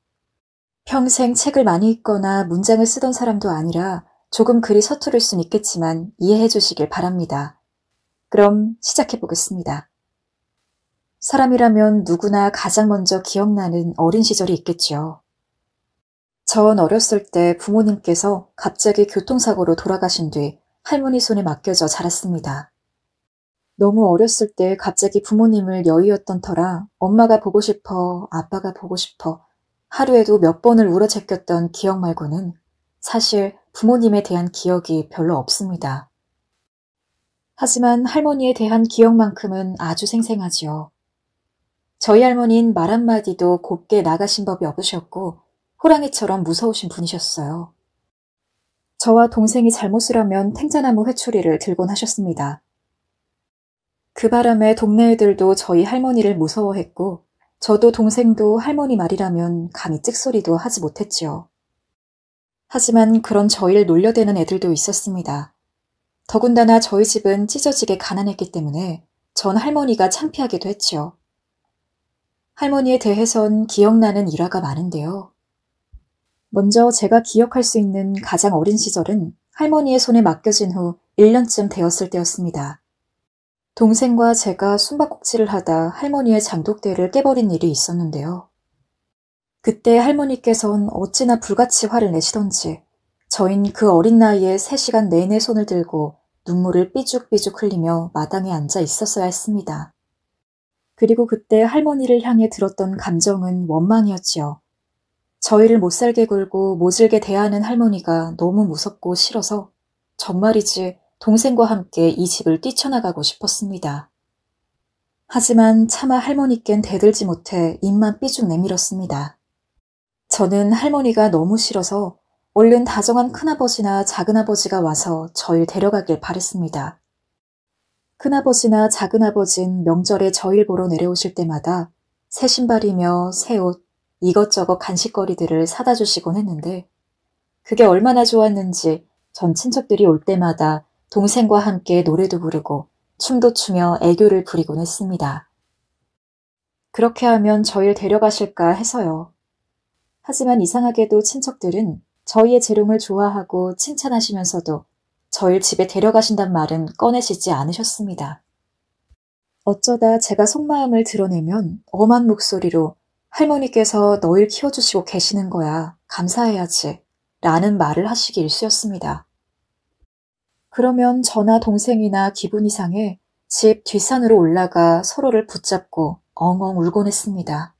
평생 책을 많이 읽거나 문장을 쓰던 사람도 아니라 조금 글이 서투를 순 있겠지만 이해해 주시길 바랍니다. 그럼 시작해 보겠습니다. 사람이라면 누구나 가장 먼저 기억나는 어린 시절이 있겠죠. 전 어렸을 때 부모님께서 갑자기 교통사고로 돌아가신 뒤 할머니 손에 맡겨져 자랐습니다. 너무 어렸을 때 갑자기 부모님을 여의었던 터라 엄마가 보고 싶어, 아빠가 보고 싶어 하루에도 몇 번을 울어제꼈던 기억 말고는 사실 부모님에 대한 기억이 별로 없습니다. 하지만 할머니에 대한 기억만큼은 아주 생생하지요. 저희 할머니는 말 한마디도 곱게 나가신 법이 없으셨고 호랑이처럼 무서우신 분이셨어요. 저와 동생이 잘못을 하면 탱자나무 회초리를 들곤 하셨습니다. 그 바람에 동네 애들도 저희 할머니를 무서워했고 저도 동생도 할머니 말이라면 감히 찍소리도 하지 못했지요. 하지만 그런 저희를 놀려대는 애들도 있었습니다. 더군다나 저희 집은 찢어지게 가난했기 때문에 전 할머니가 창피하기도 했지요. 할머니에 대해선 기억나는 일화가 많은데요. 먼저 제가 기억할 수 있는 가장 어린 시절은 할머니의 손에 맡겨진 후 1년쯤 되었을 때였습니다. 동생과 제가 숨바꼭질을 하다 할머니의 장독대를 깨버린 일이 있었는데요. 그때 할머니께선 어찌나 불같이 화를 내시던지 저흰 그 어린 나이에 3시간 내내 손을 들고 눈물을 삐죽삐죽 흘리며 마당에 앉아 있었어야 했습니다. 그리고 그때 할머니를 향해 들었던 감정은 원망이었지요. 저희를 못살게 굴고 모질게 대하는 할머니가 너무 무섭고 싫어서 정말이지 동생과 함께 이 집을 뛰쳐나가고 싶었습니다. 하지만 차마 할머니께는 대들지 못해 입만 삐죽 내밀었습니다. 저는 할머니가 너무 싫어서 얼른 다정한 큰아버지나 작은아버지가 와서 저희를 데려가길 바랬습니다. 큰아버지나 작은아버진 명절에 저희를 보러 내려오실 때마다 새 신발이며 새 옷, 이것저것 간식거리들을 사다 주시곤 했는데 그게 얼마나 좋았는지 전 친척들이 올 때마다 동생과 함께 노래도 부르고 춤도 추며 애교를 부리곤 했습니다. 그렇게 하면 저희를 데려가실까 해서요. 하지만 이상하게도 친척들은 저희의 재롱을 좋아하고 칭찬하시면서도 저희를 집에 데려가신단 말은 꺼내시지 않으셨습니다. 어쩌다 제가 속마음을 드러내면 엄한 목소리로 할머니께서 너희를 키워주시고 계시는 거야. 감사해야지. 라는 말을 하시기 일쑤였습니다. 그러면 저나 동생이나 기분이 상해 집 뒷산으로 올라가 서로를 붙잡고 엉엉 울곤 했습니다.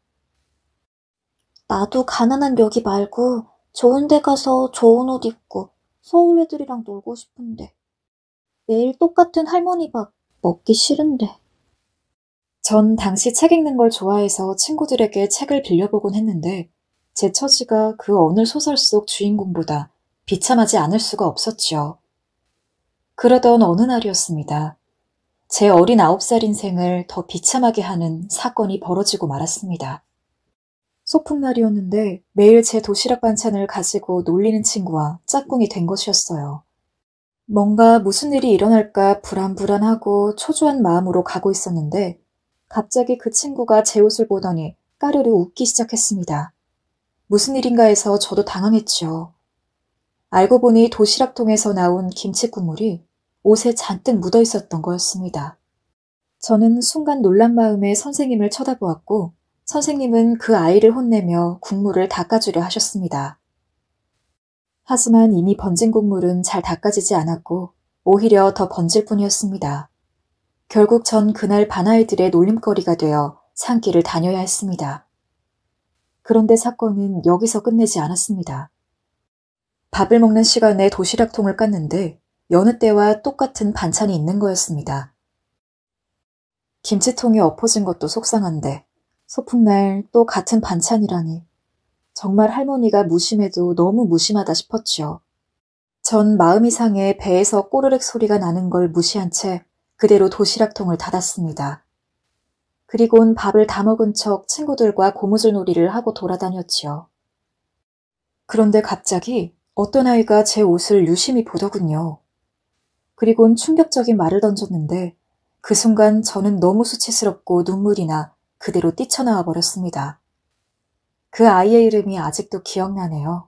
나도 가난한 여기 말고 좋은 데 가서 좋은 옷 입고 서울 애들이랑 놀고 싶은데 매일 똑같은 할머니 밥 먹기 싫은데. 전 당시 책 읽는 걸 좋아해서 친구들에게 책을 빌려보곤 했는데 제 처지가 그 어느 소설 속 주인공보다 비참하지 않을 수가 없었죠. 그러던 어느 날이었습니다. 제 어린 9살 인생을 더 비참하게 하는 사건이 벌어지고 말았습니다. 소풍날이었는데 매일 제 도시락 반찬을 가지고 놀리는 친구와 짝꿍이 된 것이었어요. 뭔가 무슨 일이 일어날까 불안불안하고 초조한 마음으로 가고 있었는데 갑자기 그 친구가 제 옷을 보더니 까르르 웃기 시작했습니다. 무슨 일인가 해서 저도 당황했죠. 알고 보니 도시락통에서 나온 김치 국물이 옷에 잔뜩 묻어 있었던 거였습니다. 저는 순간 놀란 마음에 선생님을 쳐다보았고 선생님은 그 아이를 혼내며 국물을 닦아주려 하셨습니다. 하지만 이미 번진 국물은 잘 닦아지지 않았고 오히려 더 번질 뿐이었습니다. 결국 전 그날 반아이들의 놀림거리가 되어 산길을 다녀야 했습니다. 그런데 사건은 여기서 끝내지 않았습니다. 밥을 먹는 시간에 도시락통을 깠는데 여느 때와 똑같은 반찬이 있는 거였습니다. 김치통이 엎어진 것도 속상한데 소풍날 또 같은 반찬이라니 정말 할머니가 무심해도 너무 무심하다 싶었죠. 전 마음이 상해 배에서 꼬르륵 소리가 나는 걸 무시한 채 그대로 도시락통을 닫았습니다. 그리곤 밥을 다 먹은 척 친구들과 고무줄 놀이를 하고 돌아다녔지요. 그런데 갑자기 어떤 아이가 제 옷을 유심히 보더군요. 그리곤 충격적인 말을 던졌는데 그 순간 저는 너무 수치스럽고 눈물이 나 그대로 뛰쳐나와 버렸습니다. 그 아이의 이름이 아직도 기억나네요.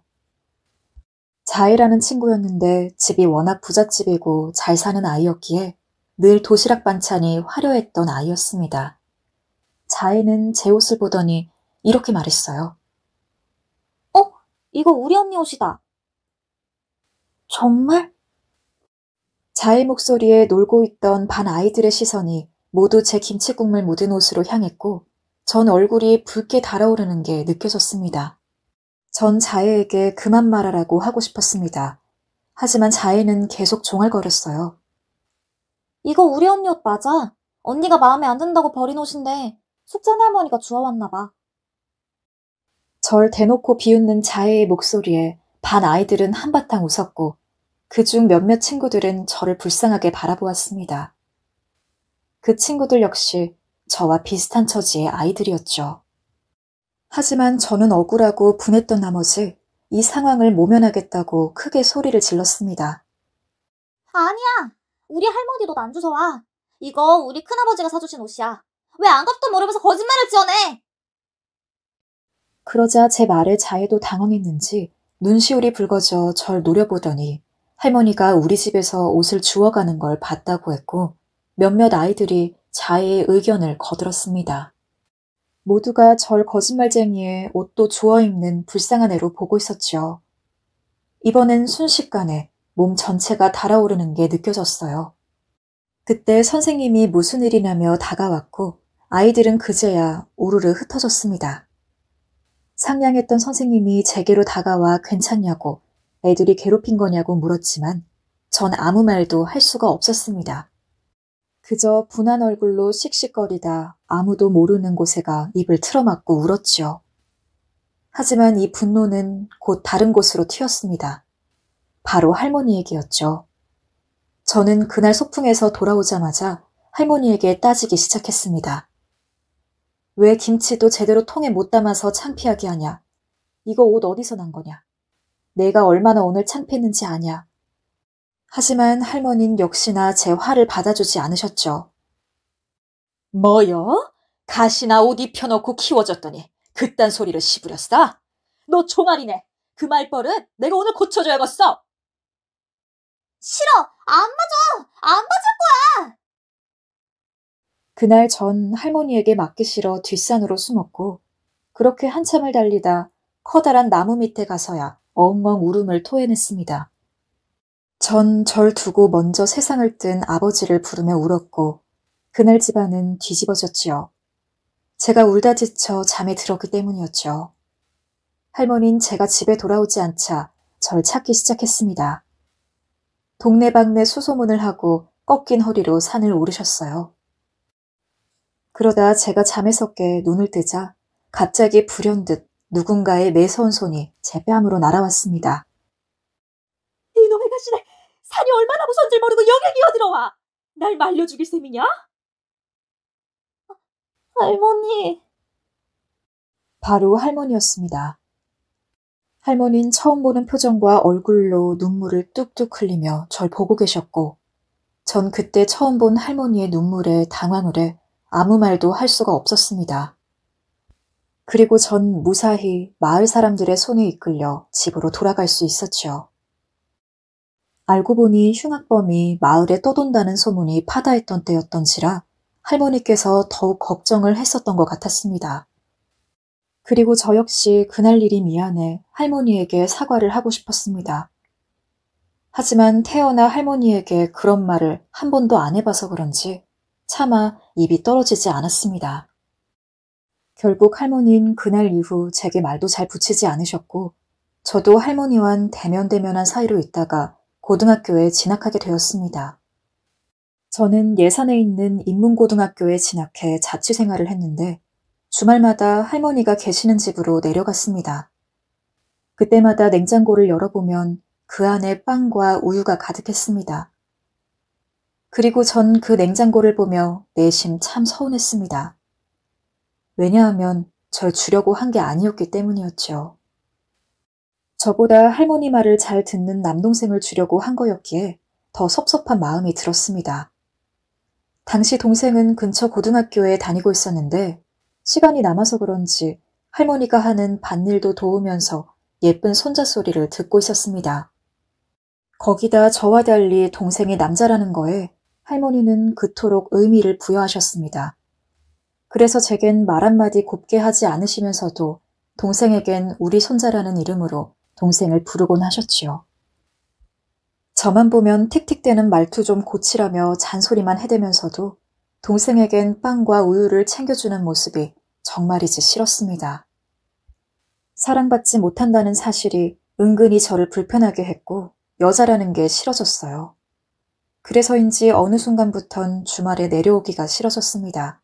자애라는 친구였는데 집이 워낙 부잣집이고 잘 사는 아이였기에 늘 도시락 반찬이 화려했던 아이였습니다. 자애는 제 옷을 보더니 이렇게 말했어요. 이거 우리 언니 옷이다. 정말? 자애 목소리에 놀고 있던 반 아이들의 시선이 모두 제 김치국물 묻은 옷으로 향했고 전 얼굴이 붉게 달아오르는 게 느껴졌습니다. 전 자애에게 그만 말하라고 하고 싶었습니다. 하지만 자애는 계속 종알거렸어요. 이거 우리 언니 옷 맞아. 언니가 마음에 안 든다고 버린 옷인데 숙자네 할머니가 주워왔나 봐. 절 대놓고 비웃는 자애의 목소리에 반 아이들은 한바탕 웃었고 그중 몇몇 친구들은 저를 불쌍하게 바라보았습니다. 그 친구들 역시 저와 비슷한 처지의 아이들이었죠. 하지만 저는 억울하고 분했던 나머지 이 상황을 모면하겠다고 크게 소리를 질렀습니다. 아니야. 우리 할머니 옷 안 주워와. 이거 우리 큰아버지가 사주신 옷이야. 왜 안값도 모르면서 거짓말을 지어내? 그러자 제 말에 자애도 당황했는지 눈시울이 붉어져 절 노려보더니 할머니가 우리 집에서 옷을 주워가는 걸 봤다고 했고 몇몇 아이들이 자애의 의견을 거들었습니다. 모두가 절 거짓말쟁이에 옷도 주워 입는 불쌍한 애로 보고 있었죠. 이번엔 순식간에 몸 전체가 달아오르는 게 느껴졌어요. 그때 선생님이 무슨 일이냐며 다가왔고 아이들은 그제야 우르르 흩어졌습니다. 상냥했던 선생님이 제게로 다가와 괜찮냐고, 애들이 괴롭힌 거냐고 물었지만 전 아무 말도 할 수가 없었습니다. 그저 분한 얼굴로 씩씩거리다 아무도 모르는 곳에가 입을 틀어막고 울었지요. 하지만 이 분노는 곧 다른 곳으로 튀었습니다. 바로 할머니에게였죠. 저는 그날 소풍에서 돌아오자마자 할머니에게 따지기 시작했습니다. 왜 김치도 제대로 통에 못 담아서 창피하게 하냐? 이거 옷 어디서 난 거냐? 내가 얼마나 오늘 창피했는지 아냐? 하지만 할머니는 역시나 제 화를 받아주지 않으셨죠. 뭐여? 가시나 옷 입혀놓고 키워줬더니 그딴 소리를 씹으렸어? 너 종아리네. 그 말버릇 내가 오늘 고쳐줘야겠어. 싫어! 안 봐줘! 안 봐줄 거야! 그날 전 할머니에게 맞기 싫어 뒷산으로 숨었고 그렇게 한참을 달리다 커다란 나무 밑에 가서야 엉엉 울음을 토해냈습니다. 전 절 두고 먼저 세상을 뜬 아버지를 부르며 울었고 그날 집안은 뒤집어졌지요. 제가 울다 지쳐 잠에 들었기 때문이었죠. 할머니는 제가 집에 돌아오지 않자 절 찾기 시작했습니다. 동네방네 수소문을 하고 꺾인 허리로 산을 오르셨어요. 그러다 제가 잠에서 깨 눈을 뜨자 갑자기 불현듯 누군가의 매서운 손이 제 뺨으로 날아왔습니다. 이놈의 가시네! 산이 얼마나 무서운 줄 모르고 여길 기어들어와! 날 말려 죽일 셈이냐? 할머니. 바로 할머니였습니다. 할머니는 처음 보는 표정과 얼굴로 눈물을 뚝뚝 흘리며 절 보고 계셨고 전 그때 처음 본 할머니의 눈물에 당황을 해 아무 말도 할 수가 없었습니다. 그리고 전 무사히 마을 사람들의 손에 이끌려 집으로 돌아갈 수 있었죠. 알고 보니 흉악범이 마을에 떠돈다는 소문이 파다했던 때였던지라 할머니께서 더욱 걱정을 했었던 것 같았습니다. 그리고 저 역시 그날 일이 미안해 할머니에게 사과를 하고 싶었습니다. 하지만 태어나 할머니에게 그런 말을 한 번도 안 해봐서 그런지 차마 입이 떨어지지 않았습니다. 결국 할머니는 그날 이후 제게 말도 잘 붙이지 않으셨고 저도 할머니와는 대면대면한 사이로 있다가 고등학교에 진학하게 되었습니다. 저는 예산에 있는 인문고등학교에 진학해 자취생활을 했는데 주말마다 할머니가 계시는 집으로 내려갔습니다. 그때마다 냉장고를 열어보면 그 안에 빵과 우유가 가득했습니다. 그리고 전 그 냉장고를 보며 내심 참 서운했습니다. 왜냐하면 절 주려고 한 게 아니었기 때문이었죠. 저보다 할머니 말을 잘 듣는 남동생을 주려고 한 거였기에 더 섭섭한 마음이 들었습니다. 당시 동생은 근처 고등학교에 다니고 있었는데 시간이 남아서 그런지 할머니가 하는 밭일도 도우면서 예쁜 손자 소리를 듣고 있었습니다. 거기다 저와 달리 동생이 남자라는 거에 할머니는 그토록 의미를 부여하셨습니다. 그래서 제겐 말 한마디 곱게 하지 않으시면서도 동생에겐 우리 손자라는 이름으로 동생을 부르곤 하셨지요. 저만 보면 틱틱대는 말투 좀 고치라며 잔소리만 해대면서도 동생에겐 빵과 우유를 챙겨주는 모습이 정말이지 싫었습니다. 사랑받지 못한다는 사실이 은근히 저를 불편하게 했고 여자라는 게 싫어졌어요. 그래서인지 어느 순간부턴 주말에 내려오기가 싫어졌습니다.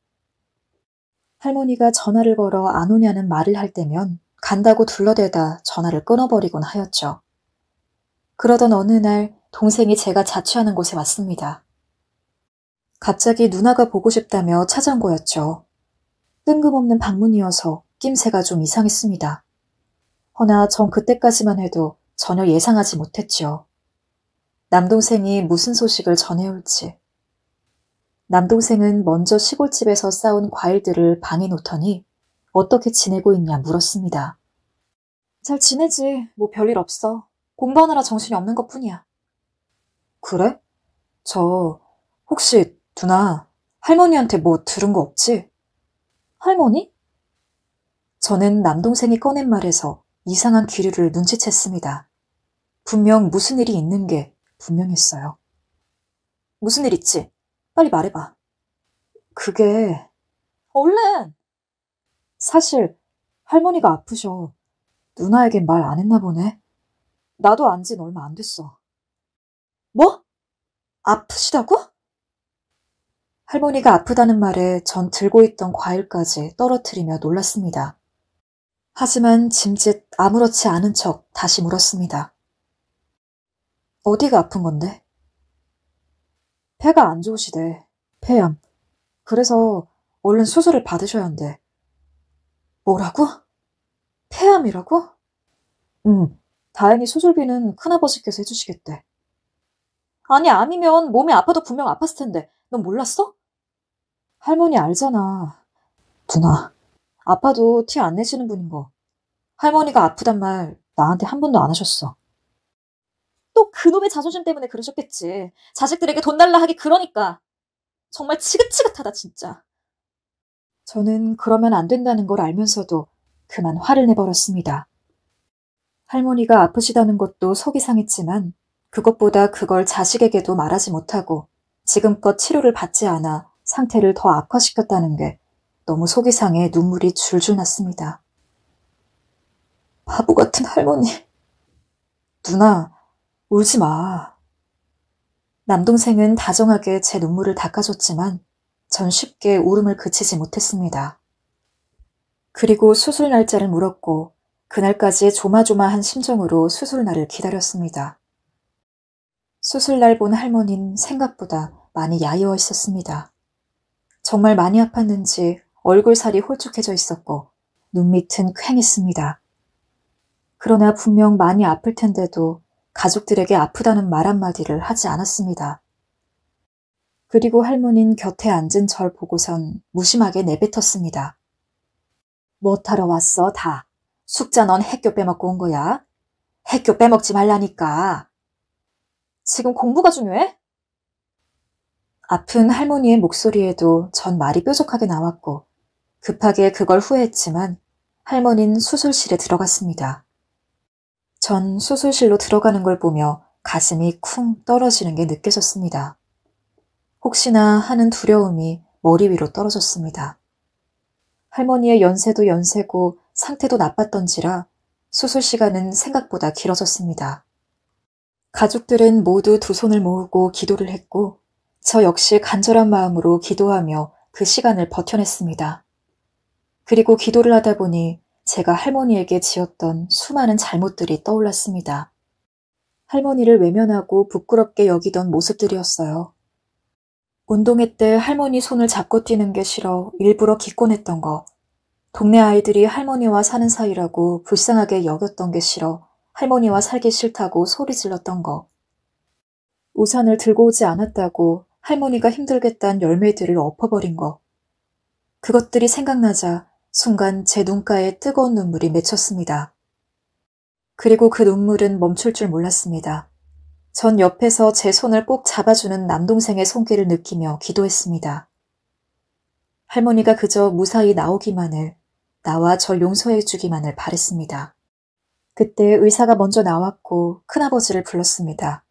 할머니가 전화를 걸어 안 오냐는 말을 할 때면 간다고 둘러대다 전화를 끊어버리곤 하였죠. 그러던 어느 날 동생이 제가 자취하는 곳에 왔습니다. 갑자기 누나가 보고 싶다며 찾아온 거였죠. 뜬금없는 방문이어서 낌새가 좀 이상했습니다. 허나 전 그때까지만 해도 전혀 예상하지 못했죠. 남동생이 무슨 소식을 전해올지. 남동생은 먼저 시골집에서 싸온 과일들을 방에 놓더니 어떻게 지내고 있냐 물었습니다. 잘 지내지. 뭐 별일 없어. 공부하느라 정신이 없는 것뿐이야. 그래? 혹시 누나 할머니한테 뭐 들은 거 없지? 할머니? 저는 남동생이 꺼낸 말에서 이상한 기류를 눈치챘습니다. 분명 무슨 일이 있는 게 분명했어요. 무슨 일 있지? 빨리 말해봐. 그게... 얼른! 사실 할머니가 아프셔. 누나에겐 말 안 했나 보네. 나도 안 진 얼마 안 됐어. 뭐? 아프시다고? 할머니가 아프다는 말에 전 들고 있던 과일까지 떨어뜨리며 놀랐습니다. 하지만 짐짓 아무렇지 않은 척 다시 물었습니다. 어디가 아픈 건데? 폐가 안 좋으시대. 폐암. 그래서 얼른 수술을 받으셔야 한대. 뭐라고? 폐암이라고? 응. 다행히 수술비는 큰아버지께서 해주시겠대. 아니, 암이면 몸이 아파도 분명 아팠을 텐데 넌 몰랐어? 할머니 알잖아. 누나, 아파도 티 안 내시는 분인 거. 할머니가 아프단 말 나한테 한 번도 안 하셨어. 또 그놈의 자존심 때문에 그러셨겠지. 자식들에게 돈 달라 하기 그러니까. 정말 지긋지긋하다 진짜. 저는 그러면 안 된다는 걸 알면서도 그만 화를 내버렸습니다. 할머니가 아프시다는 것도 속이 상했지만 그것보다 그걸 자식에게도 말하지 못하고 지금껏 치료를 받지 않아 상태를 더 악화시켰다는 게 너무 속이 상해 눈물이 줄줄 났습니다. 바보 같은 할머니. 누나, 울지 마. 남동생은 다정하게 제 눈물을 닦아줬지만 전 쉽게 울음을 그치지 못했습니다. 그리고 수술 날짜를 물었고 그날까지 조마조마한 심정으로 수술날을 기다렸습니다. 수술날 본 할머니는 생각보다 많이 야위어 있었습니다. 정말 많이 아팠는지 얼굴살이 홀쭉해져 있었고 눈밑은 퀭했습니다. 그러나 분명 많이 아플 텐데도 가족들에게 아프다는 말 한마디를 하지 않았습니다. 그리고 할머니는 곁에 앉은 절 보고선 무심하게 내뱉었습니다. 못하러 왔어, 다. 숙자 넌 핵교 빼먹고 온 거야. 핵교 빼먹지 말라니까. 지금 공부가 중요해? 아픈 할머니의 목소리에도 전 말이 뾰족하게 나왔고 급하게 그걸 후회했지만 할머니는 수술실에 들어갔습니다. 전 수술실로 들어가는 걸 보며 가슴이 쿵 떨어지는 게 느껴졌습니다. 혹시나 하는 두려움이 머리 위로 떨어졌습니다. 할머니의 연세도 연세고 상태도 나빴던지라 수술 시간은 생각보다 길어졌습니다. 가족들은 모두 두 손을 모으고 기도를 했고 저 역시 간절한 마음으로 기도하며 그 시간을 버텨냈습니다. 그리고 기도를 하다 보니 제가 할머니에게 지었던 수많은 잘못들이 떠올랐습니다. 할머니를 외면하고 부끄럽게 여기던 모습들이었어요. 운동회 때 할머니 손을 잡고 뛰는 게 싫어 일부러 기권했던 거, 동네 아이들이 할머니와 사는 사이라고 불쌍하게 여겼던 게 싫어 할머니와 살기 싫다고 소리 질렀던 거, 우산을 들고 오지 않았다고 할머니가 힘들겠다는 열매들을 엎어버린 거, 그것들이 생각나자 순간 제 눈가에 뜨거운 눈물이 맺혔습니다. 그리고 그 눈물은 멈출 줄 몰랐습니다. 전 옆에서 제 손을 꼭 잡아주는 남동생의 손길을 느끼며 기도했습니다. 할머니가 그저 무사히 나오기만을, 나와 절 용서해주기만을 바랬습니다. 그때 의사가 먼저 나왔고 큰아버지를 불렀습니다.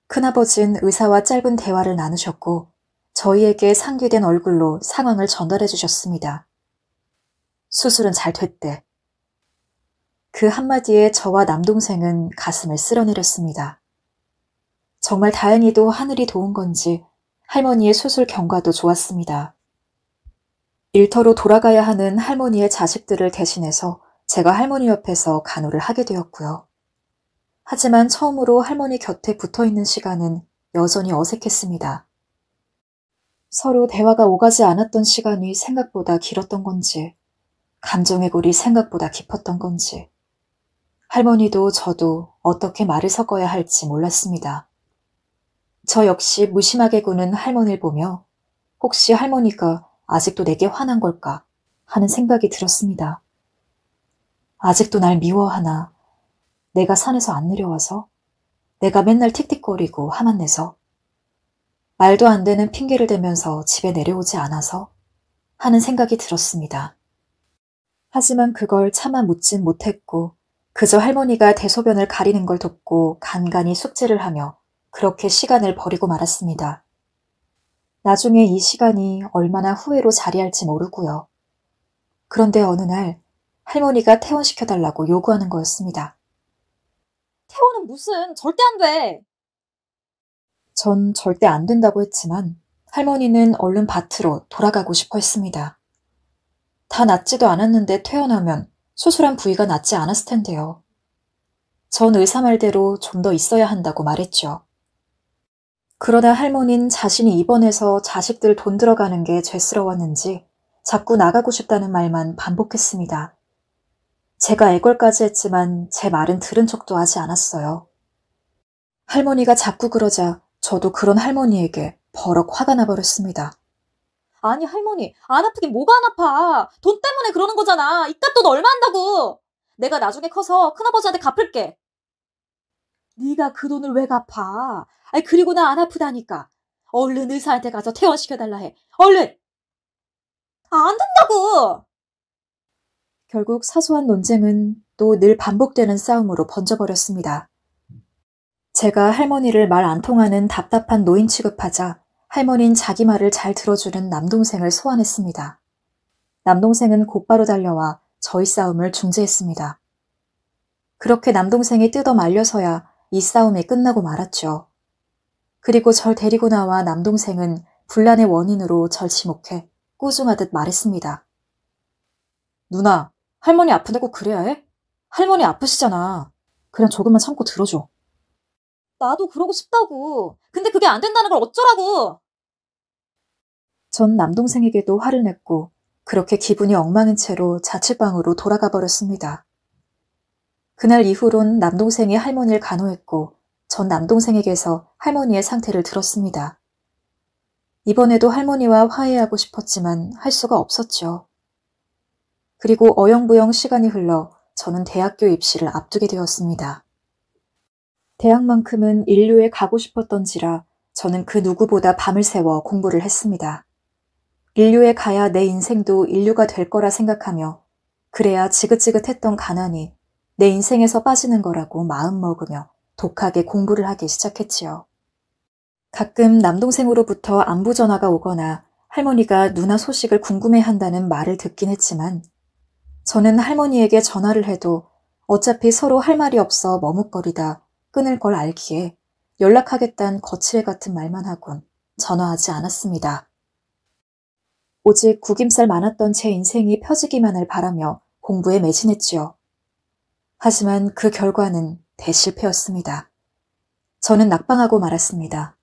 큰아버지는 의사와 짧은 대화를 나누셨고 저희에게 상기된 얼굴로 상황을 전달해 주셨습니다. 수술은 잘 됐대. 그 한마디에 저와 남동생은 가슴을 쓸어내렸습니다. 정말 다행히도 하늘이 도운 건지 할머니의 수술 경과도 좋았습니다. 일터로 돌아가야 하는 할머니의 자식들을 대신해서 제가 할머니 옆에서 간호를 하게 되었고요. 하지만 처음으로 할머니 곁에 붙어있는 시간은 여전히 어색했습니다. 서로 대화가 오가지 않았던 시간이 생각보다 길었던 건지, 감정의 골이 생각보다 깊었던 건지, 할머니도 저도 어떻게 말을 섞어야 할지 몰랐습니다. 저 역시 무심하게 구는 할머니를 보며 혹시 할머니가 아직도 내게 화난 걸까 하는 생각이 들었습니다. 아직도 날 미워하나? 내가 산에서 안 내려와서? 내가 맨날 틱틱거리고 화만 내서? 말도 안 되는 핑계를 대면서 집에 내려오지 않아서? 하는 생각이 들었습니다. 하지만 그걸 차마 묻진 못했고 그저 할머니가 대소변을 가리는 걸 돕고 간간히 숙제를 하며 그렇게 시간을 버리고 말았습니다. 나중에 이 시간이 얼마나 후회로 자리할지 모르고요. 그런데 어느 날 할머니가 퇴원시켜달라고 요구하는 거였습니다. 퇴원은 무슨, 절대 안 돼. 전 절대 안 된다고 했지만 할머니는 얼른 밭으로 돌아가고 싶어 했습니다. 다 낫지도 않았는데 퇴원하면 수술한 부위가 낫지 않았을 텐데요. 전 의사 말대로 좀 더 있어야 한다고 말했죠. 그러나 할머니는 자신이 입원해서 자식들 돈 들어가는 게 죄스러웠는지 자꾸 나가고 싶다는 말만 반복했습니다. 제가 애걸까지 했지만 제 말은 들은 척도 하지 않았어요. 할머니가 자꾸 그러자 저도 그런 할머니에게 버럭 화가 나버렸습니다. 아니 할머니, 안 아프긴 뭐가 안 아파. 돈 때문에 그러는 거잖아. 이깟 돈 얼마 한다고. 내가 나중에 커서 큰아버지한테 갚을게. 네가 그 돈을 왜 갚아? 아니 그리고 나 안 아프다니까. 얼른 의사한테 가서 퇴원시켜달라 해. 얼른! 안 된다고! 결국 사소한 논쟁은 또 늘 반복되는 싸움으로 번져버렸습니다. 제가 할머니를 말 안 통하는 답답한 노인 취급하자 할머니는 자기 말을 잘 들어주는 남동생을 소환했습니다. 남동생은 곧바로 달려와 저희 싸움을 중재했습니다. 그렇게 남동생이 뜯어 말려서야 이 싸움이 끝나고 말았죠. 그리고 절 데리고 나와 남동생은 분란의 원인으로 절 지목해 꾸중하듯 말했습니다. 누나, 할머니 아픈데 꼭 그래야 해? 할머니 아프시잖아. 그냥 조금만 참고 들어줘. 나도 그러고 싶다고. 근데 그게 안 된다는 걸 어쩌라고. 전 남동생에게도 화를 냈고 그렇게 기분이 엉망인 채로 자취방으로 돌아가 버렸습니다. 그날 이후론 남동생이 할머니를 간호했고 전 남동생에게서 할머니의 상태를 들었습니다. 이번에도 할머니와 화해하고 싶었지만 할 수가 없었죠. 그리고 어영부영 시간이 흘러 저는 대학교 입시를 앞두게 되었습니다. 대학만큼은 인류에 가고 싶었던지라 저는 그 누구보다 밤을 새워 공부를 했습니다. 인류에 가야 내 인생도 인류가 될 거라 생각하며 그래야 지긋지긋했던 가난이 내 인생에서 빠지는 거라고 마음먹으며 독하게 공부를 하기 시작했지요. 가끔 남동생으로부터 안부 전화가 오거나 할머니가 누나 소식을 궁금해한다는 말을 듣긴 했지만 저는 할머니에게 전화를 해도 어차피 서로 할 말이 없어 머뭇거리다 끊을 걸 알기에 연락하겠다는 거칠애 같은 말만 하곤 전화하지 않았습니다. 오직 구김살 많았던 제 인생이 펴지기만 할 바라며 공부에 매진했지요. 하지만 그 결과는 대실패였습니다. 저는 낙방하고 말았습니다.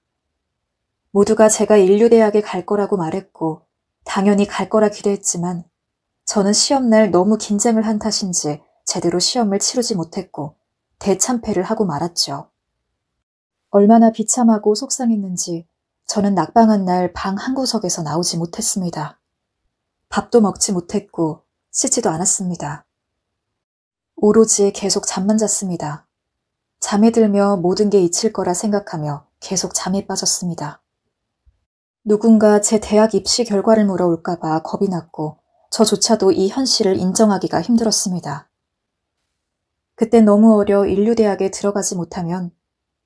모두가 제가 인류대학에 갈 거라고 말했고 당연히 갈 거라 기대했지만 저는 시험날 너무 긴장을 한 탓인지 제대로 시험을 치르지 못했고 대참패를 하고 말았죠. 얼마나 비참하고 속상했는지 저는 낙방한 날 방 한 구석에서 나오지 못했습니다. 밥도 먹지 못했고 씻지도 않았습니다. 오로지 계속 잠만 잤습니다. 잠에 들며 모든 게 잊힐 거라 생각하며 계속 잠에 빠졌습니다. 누군가 제 대학 입시 결과를 물어올까 봐 겁이 났고 저조차도 이 현실을 인정하기가 힘들었습니다. 그때 너무 어려 인류대학에 들어가지 못하면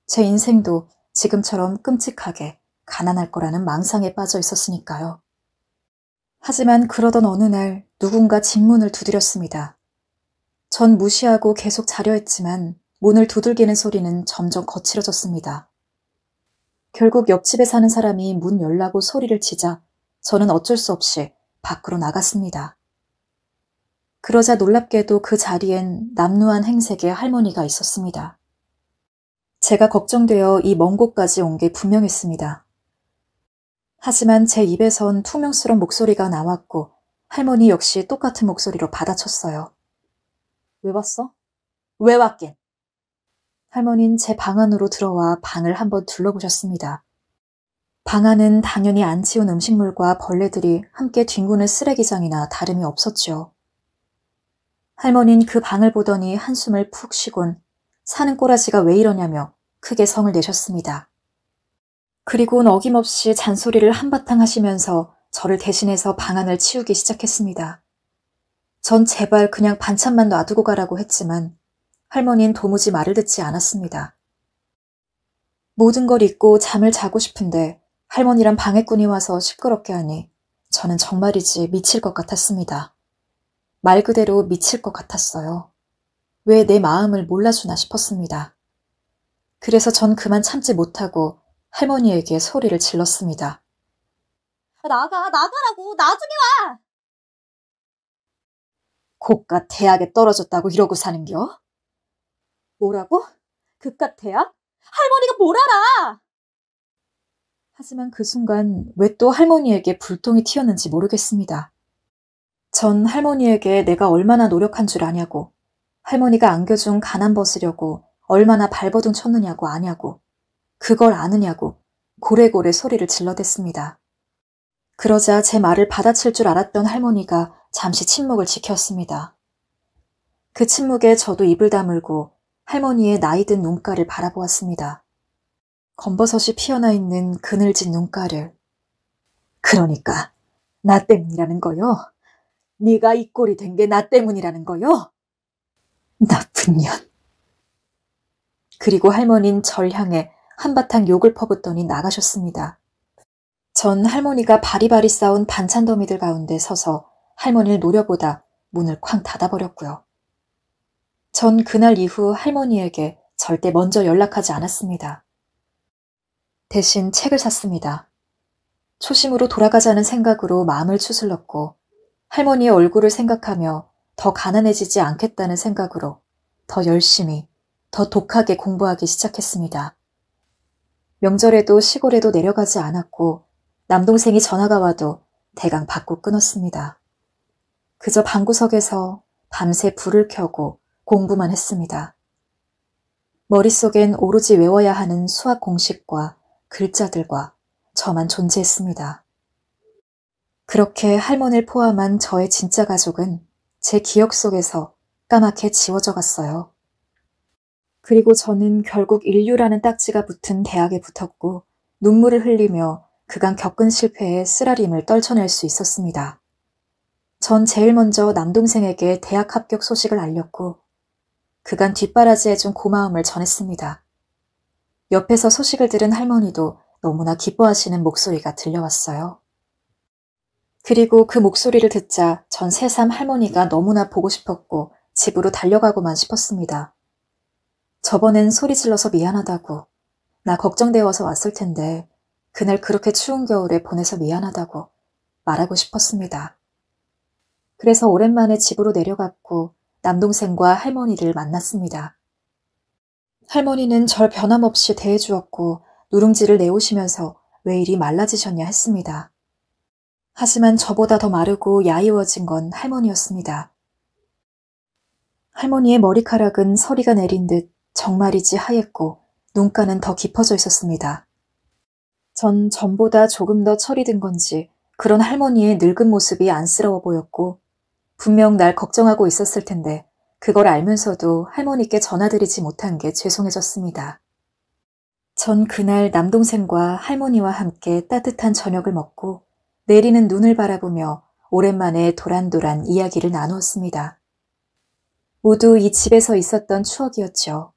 제 인생도 지금처럼 끔찍하게 가난할 거라는 망상에 빠져 있었으니까요. 하지만 그러던 어느 날 누군가 집문을 두드렸습니다. 전 무시하고 계속 자려 했지만 문을 두들기는 소리는 점점 거칠어졌습니다. 결국 옆집에 사는 사람이 문 열라고 소리를 치자 저는 어쩔 수 없이 밖으로 나갔습니다. 그러자 놀랍게도 그 자리엔 남루한 행색의 할머니가 있었습니다. 제가 걱정되어 이 먼 곳까지 온 게 분명했습니다. 하지만 제 입에선 퉁명스러운 목소리가 나왔고 할머니 역시 똑같은 목소리로 받아쳤어요. 왜 왔어? 왜 왔긴? 할머니는 제 방 안으로 들어와 방을 한번 둘러보셨습니다. 방 안은 당연히 안 치운 음식물과 벌레들이 함께 뒹구는 쓰레기장이나 다름이 없었죠. 할머니는 그 방을 보더니 한숨을 푹 쉬곤 사는 꼬라지가 왜 이러냐며 크게 성을 내셨습니다. 그리고는 어김없이 잔소리를 한바탕 하시면서 저를 대신해서 방 안을 치우기 시작했습니다. 전 제발 그냥 반찬만 놔두고 가라고 했지만 할머니는 도무지 말을 듣지 않았습니다. 모든 걸 잊고 잠을 자고 싶은데 할머니란 방해꾼이 와서 시끄럽게 하니 저는 정말이지 미칠 것 같았습니다. 말 그대로 미칠 것 같았어요. 왜 내 마음을 몰라주나 싶었습니다. 그래서 전 그만 참지 못하고 할머니에게 소리를 질렀습니다. 나가라고, 나중에 와! 고깟 대학에 떨어졌다고 이러고 사는겨? 뭐라고? 그깟 대학? 할머니가 뭘 알아! 하지만 그 순간 왜 또 할머니에게 불똥이 튀었는지 모르겠습니다. 전 할머니에게 내가 얼마나 노력한 줄 아냐고, 할머니가 안겨준 가난 벗으려고 얼마나 발버둥 쳤느냐고 아냐고, 그걸 아느냐고 고래고래 소리를 질러댔습니다. 그러자 제 말을 받아칠 줄 알았던 할머니가 잠시 침묵을 지켰습니다. 그 침묵에 저도 입을 다물고 할머니의 나이든 눈가를 바라보았습니다. 검버섯이 피어나 있는 그늘진 눈가를. 그러니까 나 때문이라는 거요? 네가 이 꼴이 된 게 나 때문이라는 거요? 나쁜 년. 그리고 할머니는 절 향해 한바탕 욕을 퍼붓더니 나가셨습니다. 전 할머니가 바리바리 쌓은 반찬 더미들 가운데 서서 할머니를 노려보다 문을 쾅 닫아버렸고요. 전 그날 이후 할머니에게 절대 먼저 연락하지 않았습니다. 대신 책을 샀습니다. 초심으로 돌아가자는 생각으로 마음을 추슬렀고 할머니의 얼굴을 생각하며 더 가난해지지 않겠다는 생각으로 더 열심히, 더 독하게 공부하기 시작했습니다. 명절에도 시골에도 내려가지 않았고 남동생이 전화가 와도 대강 받고 끊었습니다. 그저 방구석에서 밤새 불을 켜고 공부만 했습니다. 머릿속엔 오로지 외워야 하는 수학 공식과 글자들과 저만 존재했습니다. 그렇게 할머니를 포함한 저의 진짜 가족은 제 기억 속에서 까맣게 지워져 갔어요. 그리고 저는 결국 인류라는 딱지가 붙은 대학에 붙었고 눈물을 흘리며 그간 겪은 실패에 쓰라림을 떨쳐낼 수 있었습니다. 전 제일 먼저 남동생에게 대학 합격 소식을 알렸고 그간 뒷바라지해준 고마움을 전했습니다. 옆에서 소식을 들은 할머니도 너무나 기뻐하시는 목소리가 들려왔어요. 그리고 그 목소리를 듣자 전 새삼 할머니가 너무나 보고 싶었고 집으로 달려가고만 싶었습니다. 저번엔 소리 질러서 미안하다고, 나 걱정되어서 왔을 텐데 그날 그렇게 추운 겨울에 보내서 미안하다고 말하고 싶었습니다. 그래서 오랜만에 집으로 내려갔고 남동생과 할머니를 만났습니다. 할머니는 절 변함없이 대해주었고 누룽지를 내오시면서 왜 이리 말라지셨냐 했습니다. 하지만 저보다 더 마르고 야이워진 건 할머니였습니다. 할머니의 머리카락은 서리가 내린 듯 정말이지 하얗고 눈가는 더 깊어져 있었습니다. 전 전보다 조금 더 철이 든 건지 그런 할머니의 늙은 모습이 안쓰러워 보였고 분명 날 걱정하고 있었을 텐데 그걸 알면서도 할머니께 전화드리지 못한 게 죄송해졌습니다. 전 그날 남동생과 할머니와 함께 따뜻한 저녁을 먹고 내리는 눈을 바라보며 오랜만에 도란도란 이야기를 나누었습니다. 모두 이 집에서 있었던 추억이었죠.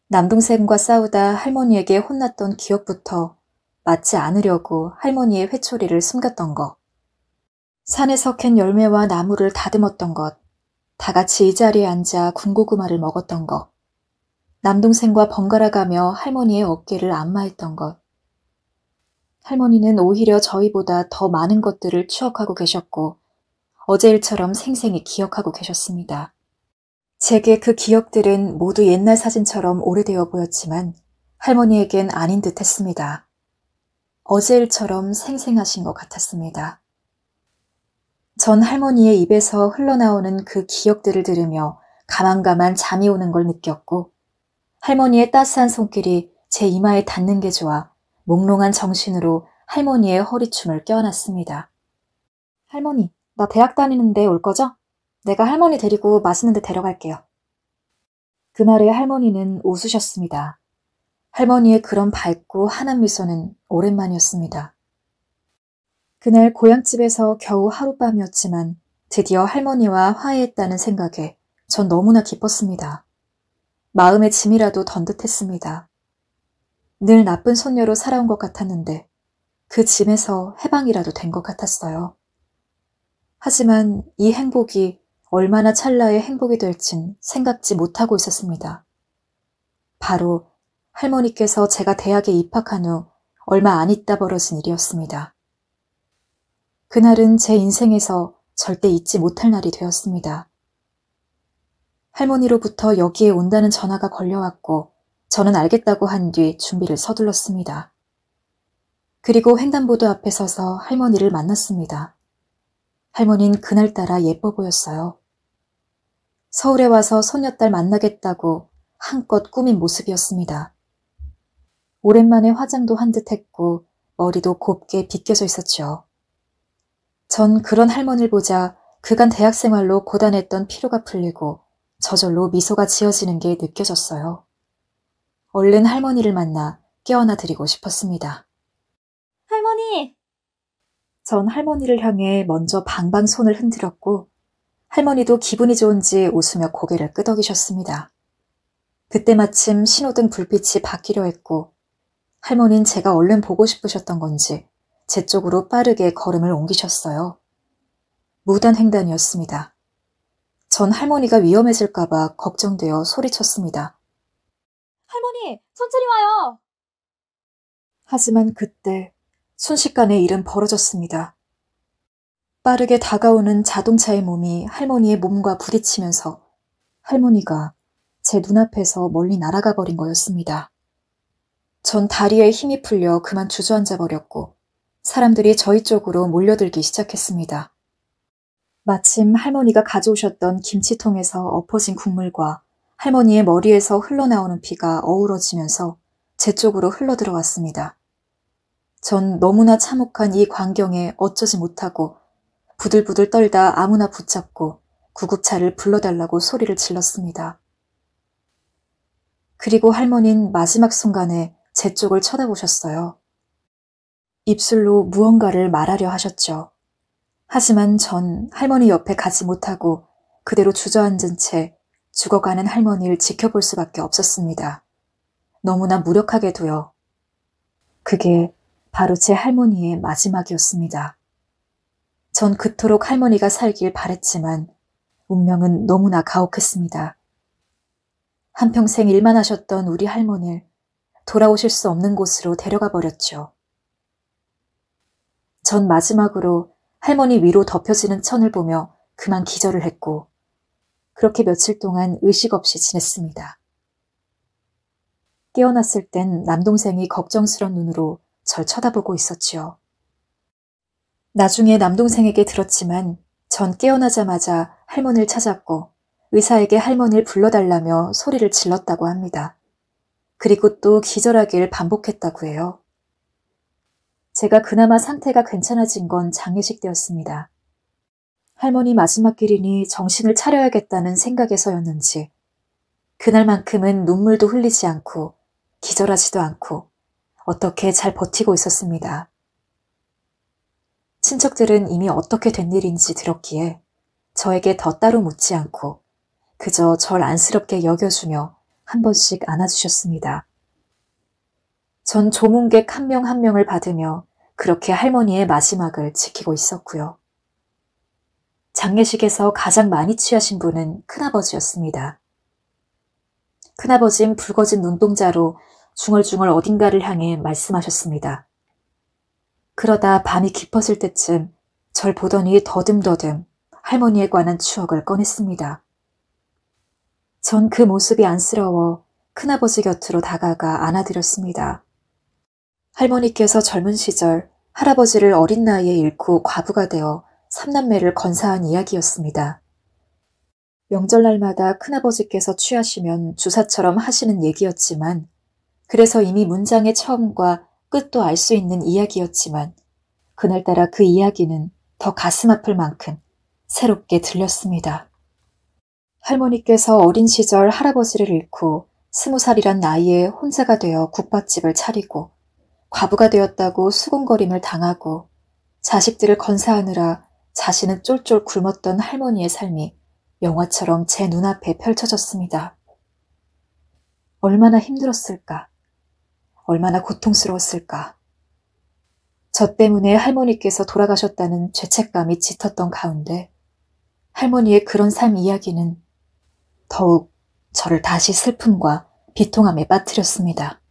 남동생과 싸우다 할머니에게 혼났던 기억부터 맞지 않으려고 할머니의 회초리를 숨겼던 것, 산에서 캔 열매와 나무를 다듬었던 것, 다 같이 이 자리에 앉아 군고구마를 먹었던 것, 남동생과 번갈아 가며 할머니의 어깨를 안마했던 것. 할머니는 오히려 저희보다 더 많은 것들을 추억하고 계셨고 어제 일처럼 생생히 기억하고 계셨습니다. 제게 그 기억들은 모두 옛날 사진처럼 오래되어 보였지만 할머니에겐 아닌 듯 했습니다. 어제 일처럼 생생하신 것 같았습니다. 전 할머니의 입에서 흘러나오는 그 기억들을 들으며 가만가만 잠이 오는 걸 느꼈고 할머니의 따스한 손길이 제 이마에 닿는 게 좋아 몽롱한 정신으로 할머니의 허리춤을 껴안았습니다. 할머니, 나 대학 다니는데 올 거죠? 내가 할머니 데리고 맛있는 데 데려갈게요. 그 말에 할머니는 웃으셨습니다. 할머니의 그런 밝고 환한 미소는 오랜만이었습니다. 그날 고향집에서 겨우 하룻밤이었지만 드디어 할머니와 화해했다는 생각에 전 너무나 기뻤습니다. 마음의 짐이라도 던 듯했습니다. 늘 나쁜 손녀로 살아온 것 같았는데 그 짐에서 해방이라도 된 것 같았어요. 하지만 이 행복이 얼마나 찰나의 행복이 될진 생각지 못하고 있었습니다. 바로 할머니께서 제가 대학에 입학한 후 얼마 안 있다 벌어진 일이었습니다. 그날은 제 인생에서 절대 잊지 못할 날이 되었습니다. 할머니로부터 여기에 온다는 전화가 걸려왔고 저는 알겠다고 한 뒤 준비를 서둘렀습니다. 그리고 횡단보도 앞에 서서 할머니를 만났습니다. 할머니는 그날따라 예뻐 보였어요. 서울에 와서 손녀딸 만나겠다고 한껏 꾸민 모습이었습니다. 오랜만에 화장도 한 듯 했고 머리도 곱게 빗겨져 있었죠. 전 그런 할머니를 보자 그간 대학 생활로 고단했던 피로가 풀리고 저절로 미소가 지어지는 게 느껴졌어요. 얼른 할머니를 만나 깨어나 드리고 싶었습니다. 할머니! 전 할머니를 향해 먼저 방방 손을 흔들었고 할머니도 기분이 좋은지 웃으며 고개를 끄덕이셨습니다. 그때 마침 신호등 불빛이 바뀌려 했고 할머니는 제가 얼른 보고 싶으셨던 건지 제 쪽으로 빠르게 걸음을 옮기셨어요. 무단 횡단이었습니다. 전 할머니가 위험해질까봐 걱정되어 소리쳤습니다. 할머니, 천천히 와요! 하지만 그때 순식간에 일은 벌어졌습니다. 빠르게 다가오는 자동차의 몸이 할머니의 몸과 부딪히면서 할머니가 제 눈앞에서 멀리 날아가 버린 거였습니다. 전 다리에 힘이 풀려 그만 주저앉아 버렸고 사람들이 저희 쪽으로 몰려들기 시작했습니다. 마침 할머니가 가져오셨던 김치통에서 엎어진 국물과 할머니의 머리에서 흘러나오는 피가 어우러지면서 제 쪽으로 흘러들어왔습니다. 전 너무나 참혹한 이 광경에 어쩌지 못하고 부들부들 떨다 아무나 붙잡고 구급차를 불러달라고 소리를 질렀습니다. 그리고 할머니는 마지막 순간에 제 쪽을 쳐다보셨어요. 입술로 무언가를 말하려 하셨죠. 하지만 전 할머니 옆에 가지 못하고 그대로 주저앉은 채 죽어가는 할머니를 지켜볼 수밖에 없었습니다. 너무나 무력하게도요. 그게 바로 제 할머니의 마지막이었습니다. 전 그토록 할머니가 살길 바랬지만 운명은 너무나 가혹했습니다. 한평생 일만 하셨던 우리 할머니를 돌아오실 수 없는 곳으로 데려가 버렸죠. 전 마지막으로 할머니 위로 덮여지는 천을 보며 그만 기절을 했고 그렇게 며칠 동안 의식 없이 지냈습니다. 깨어났을 땐 남동생이 걱정스런 눈으로 절 쳐다보고 있었지요. 나중에 남동생에게 들었지만 전 깨어나자마자 할머니를 찾았고 의사에게 할머니를 불러달라며 소리를 질렀다고 합니다. 그리고 또 기절하길 반복했다고 해요. 제가 그나마 상태가 괜찮아진 건 장례식 때였습니다. 할머니 마지막 길이니 정신을 차려야겠다는 생각에서였는지 그날만큼은 눈물도 흘리지 않고 기절하지도 않고 어떻게 잘 버티고 있었습니다. 친척들은 이미 어떻게 된 일인지 들었기에 저에게 더 따로 묻지 않고 그저 절 안쓰럽게 여겨주며 한 번씩 안아주셨습니다. 전 조문객 한 명 한 명을 받으며 그렇게 할머니의 마지막을 지키고 있었고요. 장례식에서 가장 많이 취하신 분은 큰아버지였습니다. 큰아버진 붉어진 눈동자로 중얼중얼 어딘가를 향해 말씀하셨습니다. 그러다 밤이 깊어질 때쯤 절 보더니 더듬더듬 할머니에 관한 추억을 꺼냈습니다. 전 그 모습이 안쓰러워 큰아버지 곁으로 다가가 안아드렸습니다. 할머니께서 젊은 시절 할아버지를 어린 나이에 잃고 과부가 되어 3남매를 건사한 이야기였습니다. 명절날마다 큰아버지께서 취하시면 주사처럼 하시는 얘기였지만 그래서 이미 문장의 처음과 끝도 알 수 있는 이야기였지만 그날따라 그 이야기는 더 가슴 아플 만큼 새롭게 들렸습니다. 할머니께서 어린 시절 할아버지를 잃고 20살이란 나이에 혼자가 되어 국밥집을 차리고 과부가 되었다고 수군거림을 당하고 자식들을 건사하느라 자신은 쫄쫄 굶었던 할머니의 삶이 영화처럼 제 눈앞에 펼쳐졌습니다. 얼마나 힘들었을까? 얼마나 고통스러웠을까? 저 때문에 할머니께서 돌아가셨다는 죄책감이 짙었던 가운데 할머니의 그런 삶 이야기는 더욱 저를 다시 슬픔과 비통함에 빠뜨렸습니다.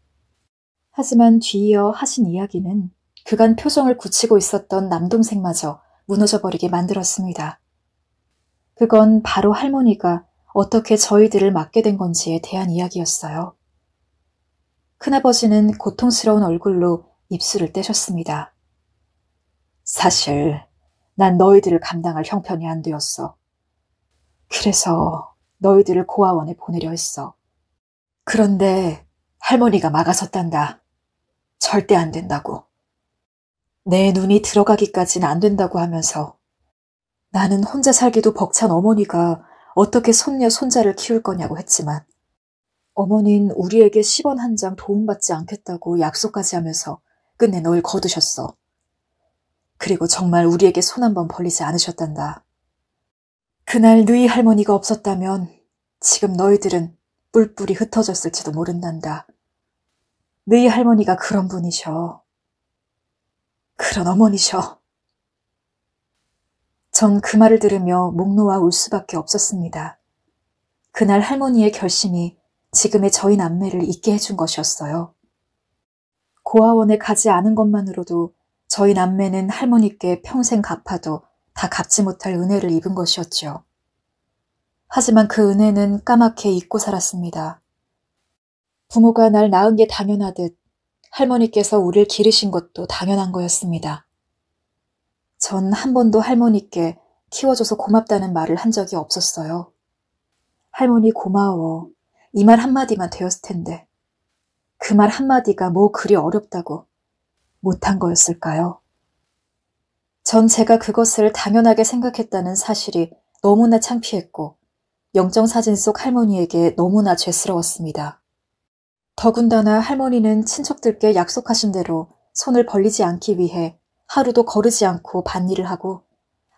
하지만 뒤이어 하신 이야기는 그간 표정을 굳히고 있었던 남동생마저 무너져버리게 만들었습니다. 그건 바로 할머니가 어떻게 저희들을 맡게 된 건지에 대한 이야기였어요. 큰아버지는 고통스러운 얼굴로 입술을 떼셨습니다. 사실 난 너희들을 감당할 형편이 안 되었어. 그래서 너희들을 고아원에 보내려 했어. 그런데 할머니가 막아섰단다. 절대 안 된다고. 내 눈이 들어가기까진 안 된다고 하면서 나는 혼자 살기도 벅찬 어머니가 어떻게 손녀 손자를 키울 거냐고 했지만 어머니는 우리에게 10원 한 장 도움받지 않겠다고 약속까지 하면서 끝내 널 거두셨어. 그리고 정말 우리에게 손 한 번 벌리지 않으셨단다. 그날 너희 할머니가 없었다면 지금 너희들은 뿔뿔이 흩어졌을지도 모른단다. 너희 할머니가 그런 분이셔. 그런 어머니셔. 전 그 말을 들으며 목 놓아 울 수밖에 없었습니다. 그날 할머니의 결심이 지금의 저희 남매를 있게 해준 것이었어요. 고아원에 가지 않은 것만으로도 저희 남매는 할머니께 평생 갚아도 다 갚지 못할 은혜를 입은 것이었죠. 하지만 그 은혜는 까맣게 잊고 살았습니다. 부모가 날 낳은 게 당연하듯 할머니께서 우리를 기르신 것도 당연한 거였습니다. 전 한 번도 할머니께 키워줘서 고맙다는 말을 한 적이 없었어요. 할머니 고마워. 이 말 한마디만 되었을 텐데 그 말 한마디가 뭐 그리 어렵다고 못한 거였을까요? 전 제가 그것을 당연하게 생각했다는 사실이 너무나 창피했고 영정사진 속 할머니에게 너무나 죄스러웠습니다. 더군다나 할머니는 친척들께 약속하신 대로 손을 벌리지 않기 위해 하루도 거르지 않고 밭일을 하고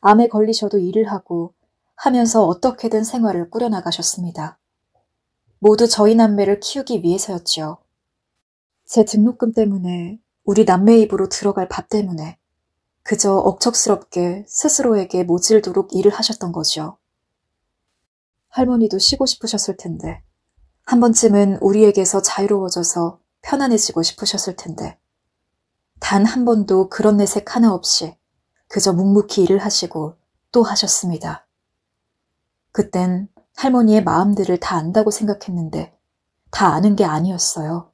암에 걸리셔도 일을 하고 하면서 어떻게든 생활을 꾸려나가셨습니다. 모두 저희 남매를 키우기 위해서였죠. 제 등록금 때문에 우리 남매 입으로 들어갈 밥 때문에 그저 억척스럽게 스스로에게 모질도록 일을 하셨던 거죠. 할머니도 쉬고 싶으셨을 텐데 한 번쯤은 우리에게서 자유로워져서 편안해지고 싶으셨을 텐데 단 한 번도 그런 내색 하나 없이 그저 묵묵히 일을 하시고 또 하셨습니다. 그땐 할머니의 마음들을 다 안다고 생각했는데 다 아는 게 아니었어요.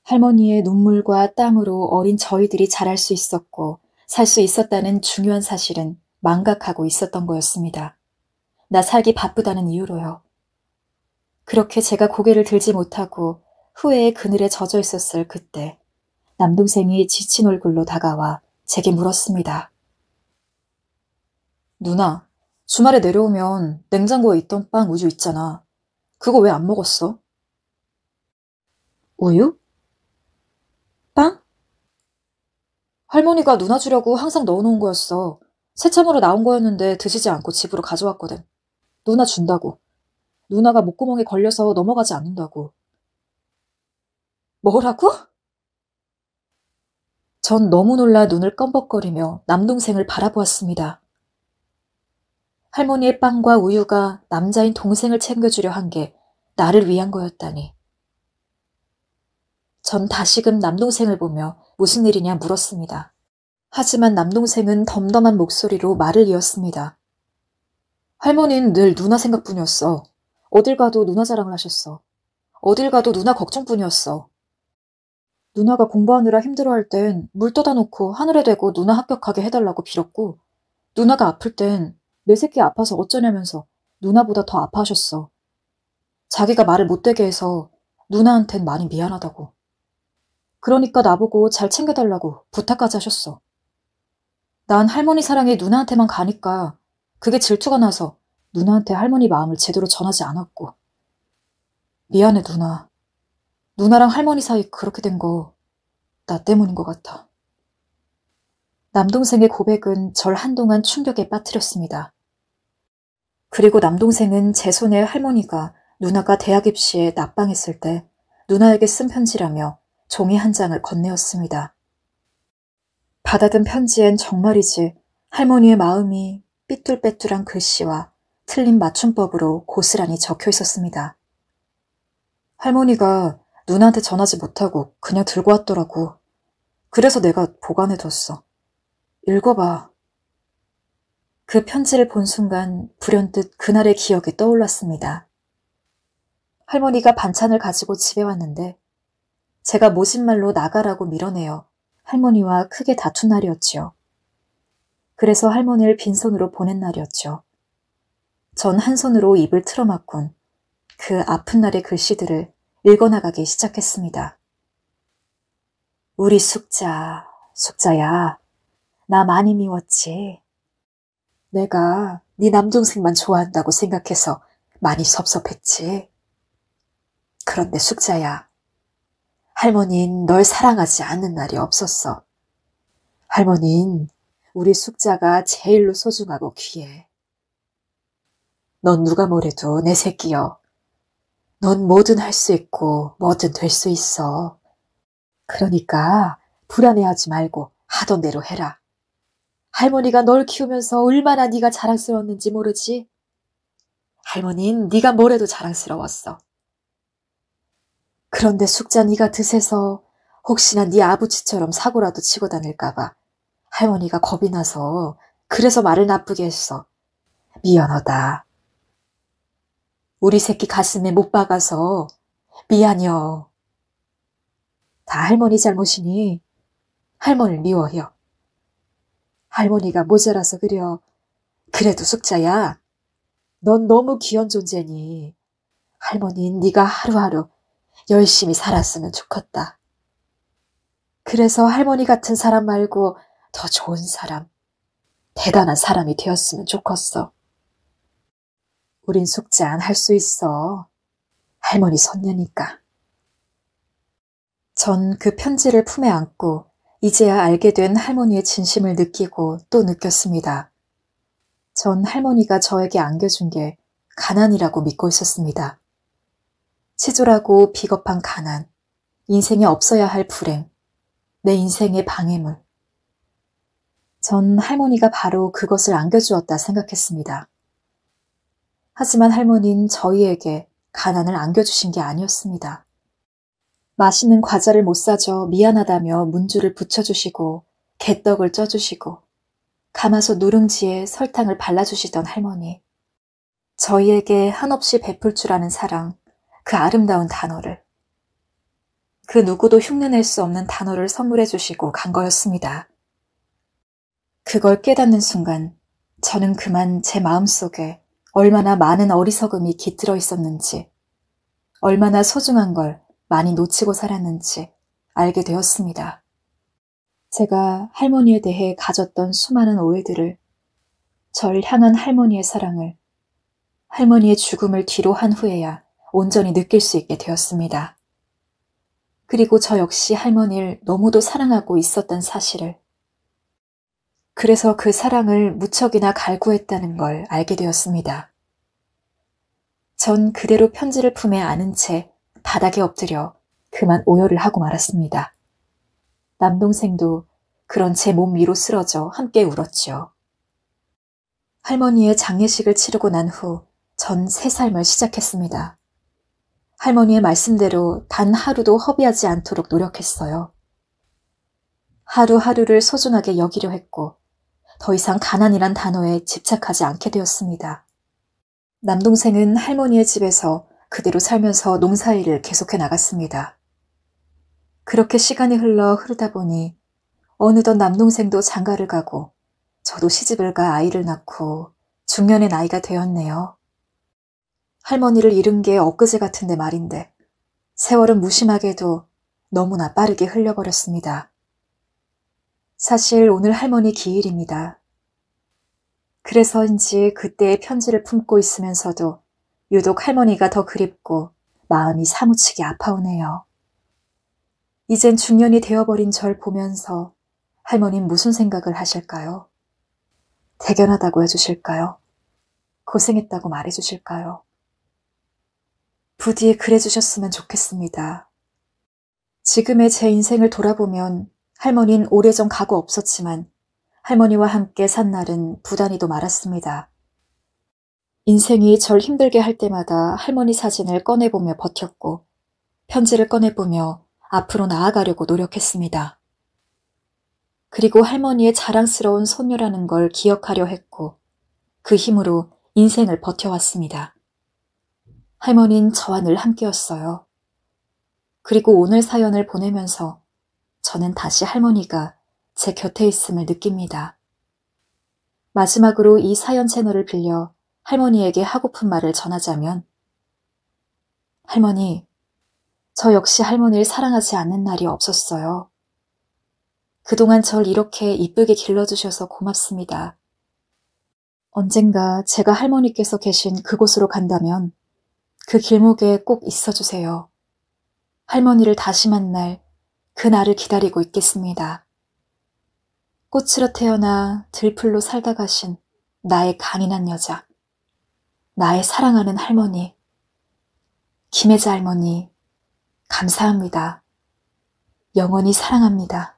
할머니의 눈물과 땀으로 어린 저희들이 자랄 수 있었고 살 수 있었다는 중요한 사실은 망각하고 있었던 거였습니다. 나 살기 바쁘다는 이유로요. 그렇게 제가 고개를 들지 못하고 후회의 그늘에 젖어 있었을 그때 남동생이 지친 얼굴로 다가와 제게 물었습니다. 누나, 주말에 내려오면 냉장고에 있던 빵 우유 있잖아. 그거 왜 안 먹었어? 우유? 빵? 할머니가 누나 주려고 항상 넣어놓은 거였어. 새참으로 나온 거였는데 드시지 않고 집으로 가져왔거든. 누나 준다고. 누나가 목구멍에 걸려서 넘어가지 않는다고. 뭐라고? 전 너무 놀라 눈을 껌벅거리며 남동생을 바라보았습니다. 할머니의 빵과 우유가 남자인 동생을 챙겨주려 한 게 나를 위한 거였다니. 전 다시금 남동생을 보며 무슨 일이냐 물었습니다. 하지만 남동생은 덤덤한 목소리로 말을 이었습니다. 할머니는 늘 누나 생각뿐이었어. 어딜 가도 누나 자랑을 하셨어. 어딜 가도 누나 걱정뿐이었어. 누나가 공부하느라 힘들어할 땐 물 떠다 놓고 하늘에 대고 누나 합격하게 해달라고 빌었고 누나가 아플 땐 내 새끼 아파서 어쩌냐면서 누나보다 더 아파하셨어. 자기가 말을 못되게 해서 누나한텐 많이 미안하다고. 그러니까 나보고 잘 챙겨달라고 부탁까지 하셨어. 난 할머니 사랑이 누나한테만 가니까 그게 질투가 나서 누나한테 할머니 마음을 제대로 전하지 않았고. 미안해 누나. 누나랑 할머니 사이 그렇게 된 거 나 때문인 것 같아. 남동생의 고백은 절 한동안 충격에 빠뜨렸습니다. 그리고 남동생은 제 손에 할머니가 누나가 대학 입시에 납방했을 때 누나에게 쓴 편지라며 종이 한 장을 건네었습니다. 받아든 편지엔 정말이지 할머니의 마음이 삐뚤빼뚤한 글씨와 틀린 맞춤법으로 고스란히 적혀 있었습니다. 할머니가 누나한테 전하지 못하고 그냥 들고 왔더라고. 그래서 내가 보관해뒀어. 읽어봐. 그 편지를 본 순간 불현듯 그날의 기억이 떠올랐습니다. 할머니가 반찬을 가지고 집에 왔는데 제가 모진말로 나가라고 밀어내어 할머니와 크게 다툰 날이었지요. 그래서 할머니를 빈손으로 보낸 날이었죠. 전 한 손으로 입을 틀어막곤 그 아픈 날의 글씨들을 읽어나가기 시작했습니다. 우리 숙자야, 나 많이 미웠지. 내가 네 남동생만 좋아한다고 생각해서 많이 섭섭했지. 그런데 숙자야, 할머니는 널 사랑하지 않는 날이 없었어. 할머니는 우리 숙자가 제일로 소중하고 귀해. 넌 누가 뭐래도 내 새끼여. 넌 뭐든 할 수 있고 뭐든 될 수 있어. 그러니까 불안해하지 말고 하던 대로 해라. 할머니가 널 키우면서 얼마나 네가 자랑스러웠는지 모르지? 할머니는 네가 뭐래도 자랑스러웠어. 그런데 숙자 네가 드세서 혹시나 네 아버지처럼 사고라도 치고 다닐까봐 할머니가 겁이 나서 그래서 말을 나쁘게 했어. 미안하다. 우리 새끼 가슴에 못 박아서 미안해요. 다 할머니 잘못이니 할머니를 미워해요. 할머니가 모자라서 그려. 그래도 숙자야, 넌 너무 귀한 존재니 할머니는 네가 하루하루 열심히 살았으면 좋겠다. 그래서 할머니 같은 사람 말고 더 좋은 사람, 대단한 사람이 되었으면 좋겠어. 우린 숙자는 할 수 있어. 할머니 손녀니까. 전 그 편지를 품에 안고 이제야 알게 된 할머니의 진심을 느끼고 또 느꼈습니다. 전 할머니가 저에게 안겨준 게 가난이라고 믿고 있었습니다. 치졸하고 비겁한 가난, 인생에 없어야 할 불행, 내 인생의 방해물. 전 할머니가 바로 그것을 안겨주었다 생각했습니다. 하지만 할머니는 저희에게 가난을 안겨주신 게 아니었습니다. 맛있는 과자를 못 사줘 미안하다며 문주를 붙여주시고 개떡을 쪄주시고 가마솥 누룽지에 설탕을 발라주시던 할머니. 저희에게 한없이 베풀 줄 아는 사랑, 그 아름다운 단어를. 그 누구도 흉내낼 수 없는 단어를 선물해 주시고 간 거였습니다. 그걸 깨닫는 순간 저는 그만 제 마음속에 얼마나 많은 어리석음이 깃들어 있었는지, 얼마나 소중한 걸 많이 놓치고 살았는지 알게 되었습니다. 제가 할머니에 대해 가졌던 수많은 오해들을, 절 향한 할머니의 사랑을, 할머니의 죽음을 뒤로 한 후에야 온전히 느낄 수 있게 되었습니다. 그리고 저 역시 할머니를 너무도 사랑하고 있었던 사실을, 그래서 그 사랑을 무척이나 갈구했다는 걸 알게 되었습니다. 전 그대로 편지를 품에 안은 채 바닥에 엎드려 그만 오열을 하고 말았습니다. 남동생도 그런 제 몸 위로 쓰러져 함께 울었지요. 할머니의 장례식을 치르고 난 후 전 새 삶을 시작했습니다. 할머니의 말씀대로 단 하루도 허비하지 않도록 노력했어요. 하루하루를 소중하게 여기려 했고 더 이상 가난이란 단어에 집착하지 않게 되었습니다. 남동생은 할머니의 집에서 그대로 살면서 농사일을 계속해 나갔습니다. 그렇게 시간이 흐르다 보니 어느덧 남동생도 장가를 가고 저도 시집을 가 아이를 낳고 중년의 나이가 되었네요. 할머니를 잃은 게 엊그제 같은데 말인데 세월은 무심하게도 너무나 빠르게 흘려버렸습니다. 사실 오늘 할머니 기일입니다. 그래서인지 그때의 편지를 품고 있으면서도 유독 할머니가 더 그립고 마음이 사무치게 아파오네요. 이젠 중년이 되어버린 절 보면서 할머니는 무슨 생각을 하실까요? 대견하다고 해주실까요? 고생했다고 말해주실까요? 부디 그래주셨으면 좋겠습니다. 지금의 제 인생을 돌아보면 할머니는 오래전 가고 없었지만 할머니와 함께 산 날은 부단히도 말았습니다. 인생이 절 힘들게 할 때마다 할머니 사진을 꺼내보며 버텼고 편지를 꺼내보며 앞으로 나아가려고 노력했습니다. 그리고 할머니의 자랑스러운 손녀라는 걸 기억하려 했고 그 힘으로 인생을 버텨왔습니다. 할머니는 저와 늘 함께였어요. 그리고 오늘 사연을 보내면서 저는 다시 할머니가 제 곁에 있음을 느낍니다. 마지막으로 이 사연 채널을 빌려 할머니에게 하고픈 말을 전하자면, 할머니, 저 역시 할머니를 사랑하지 않는 날이 없었어요. 그동안 절 이렇게 이쁘게 길러주셔서 고맙습니다. 언젠가 제가 할머니께서 계신 그곳으로 간다면 그 길목에 꼭 있어주세요. 할머니를 다시 만날 그 날을 기다리고 있겠습니다. 꽃으로 태어나 들풀로 살다 가신 나의 강인한 여자, 나의 사랑하는 할머니, 김혜자 할머니, 감사합니다. 영원히 사랑합니다.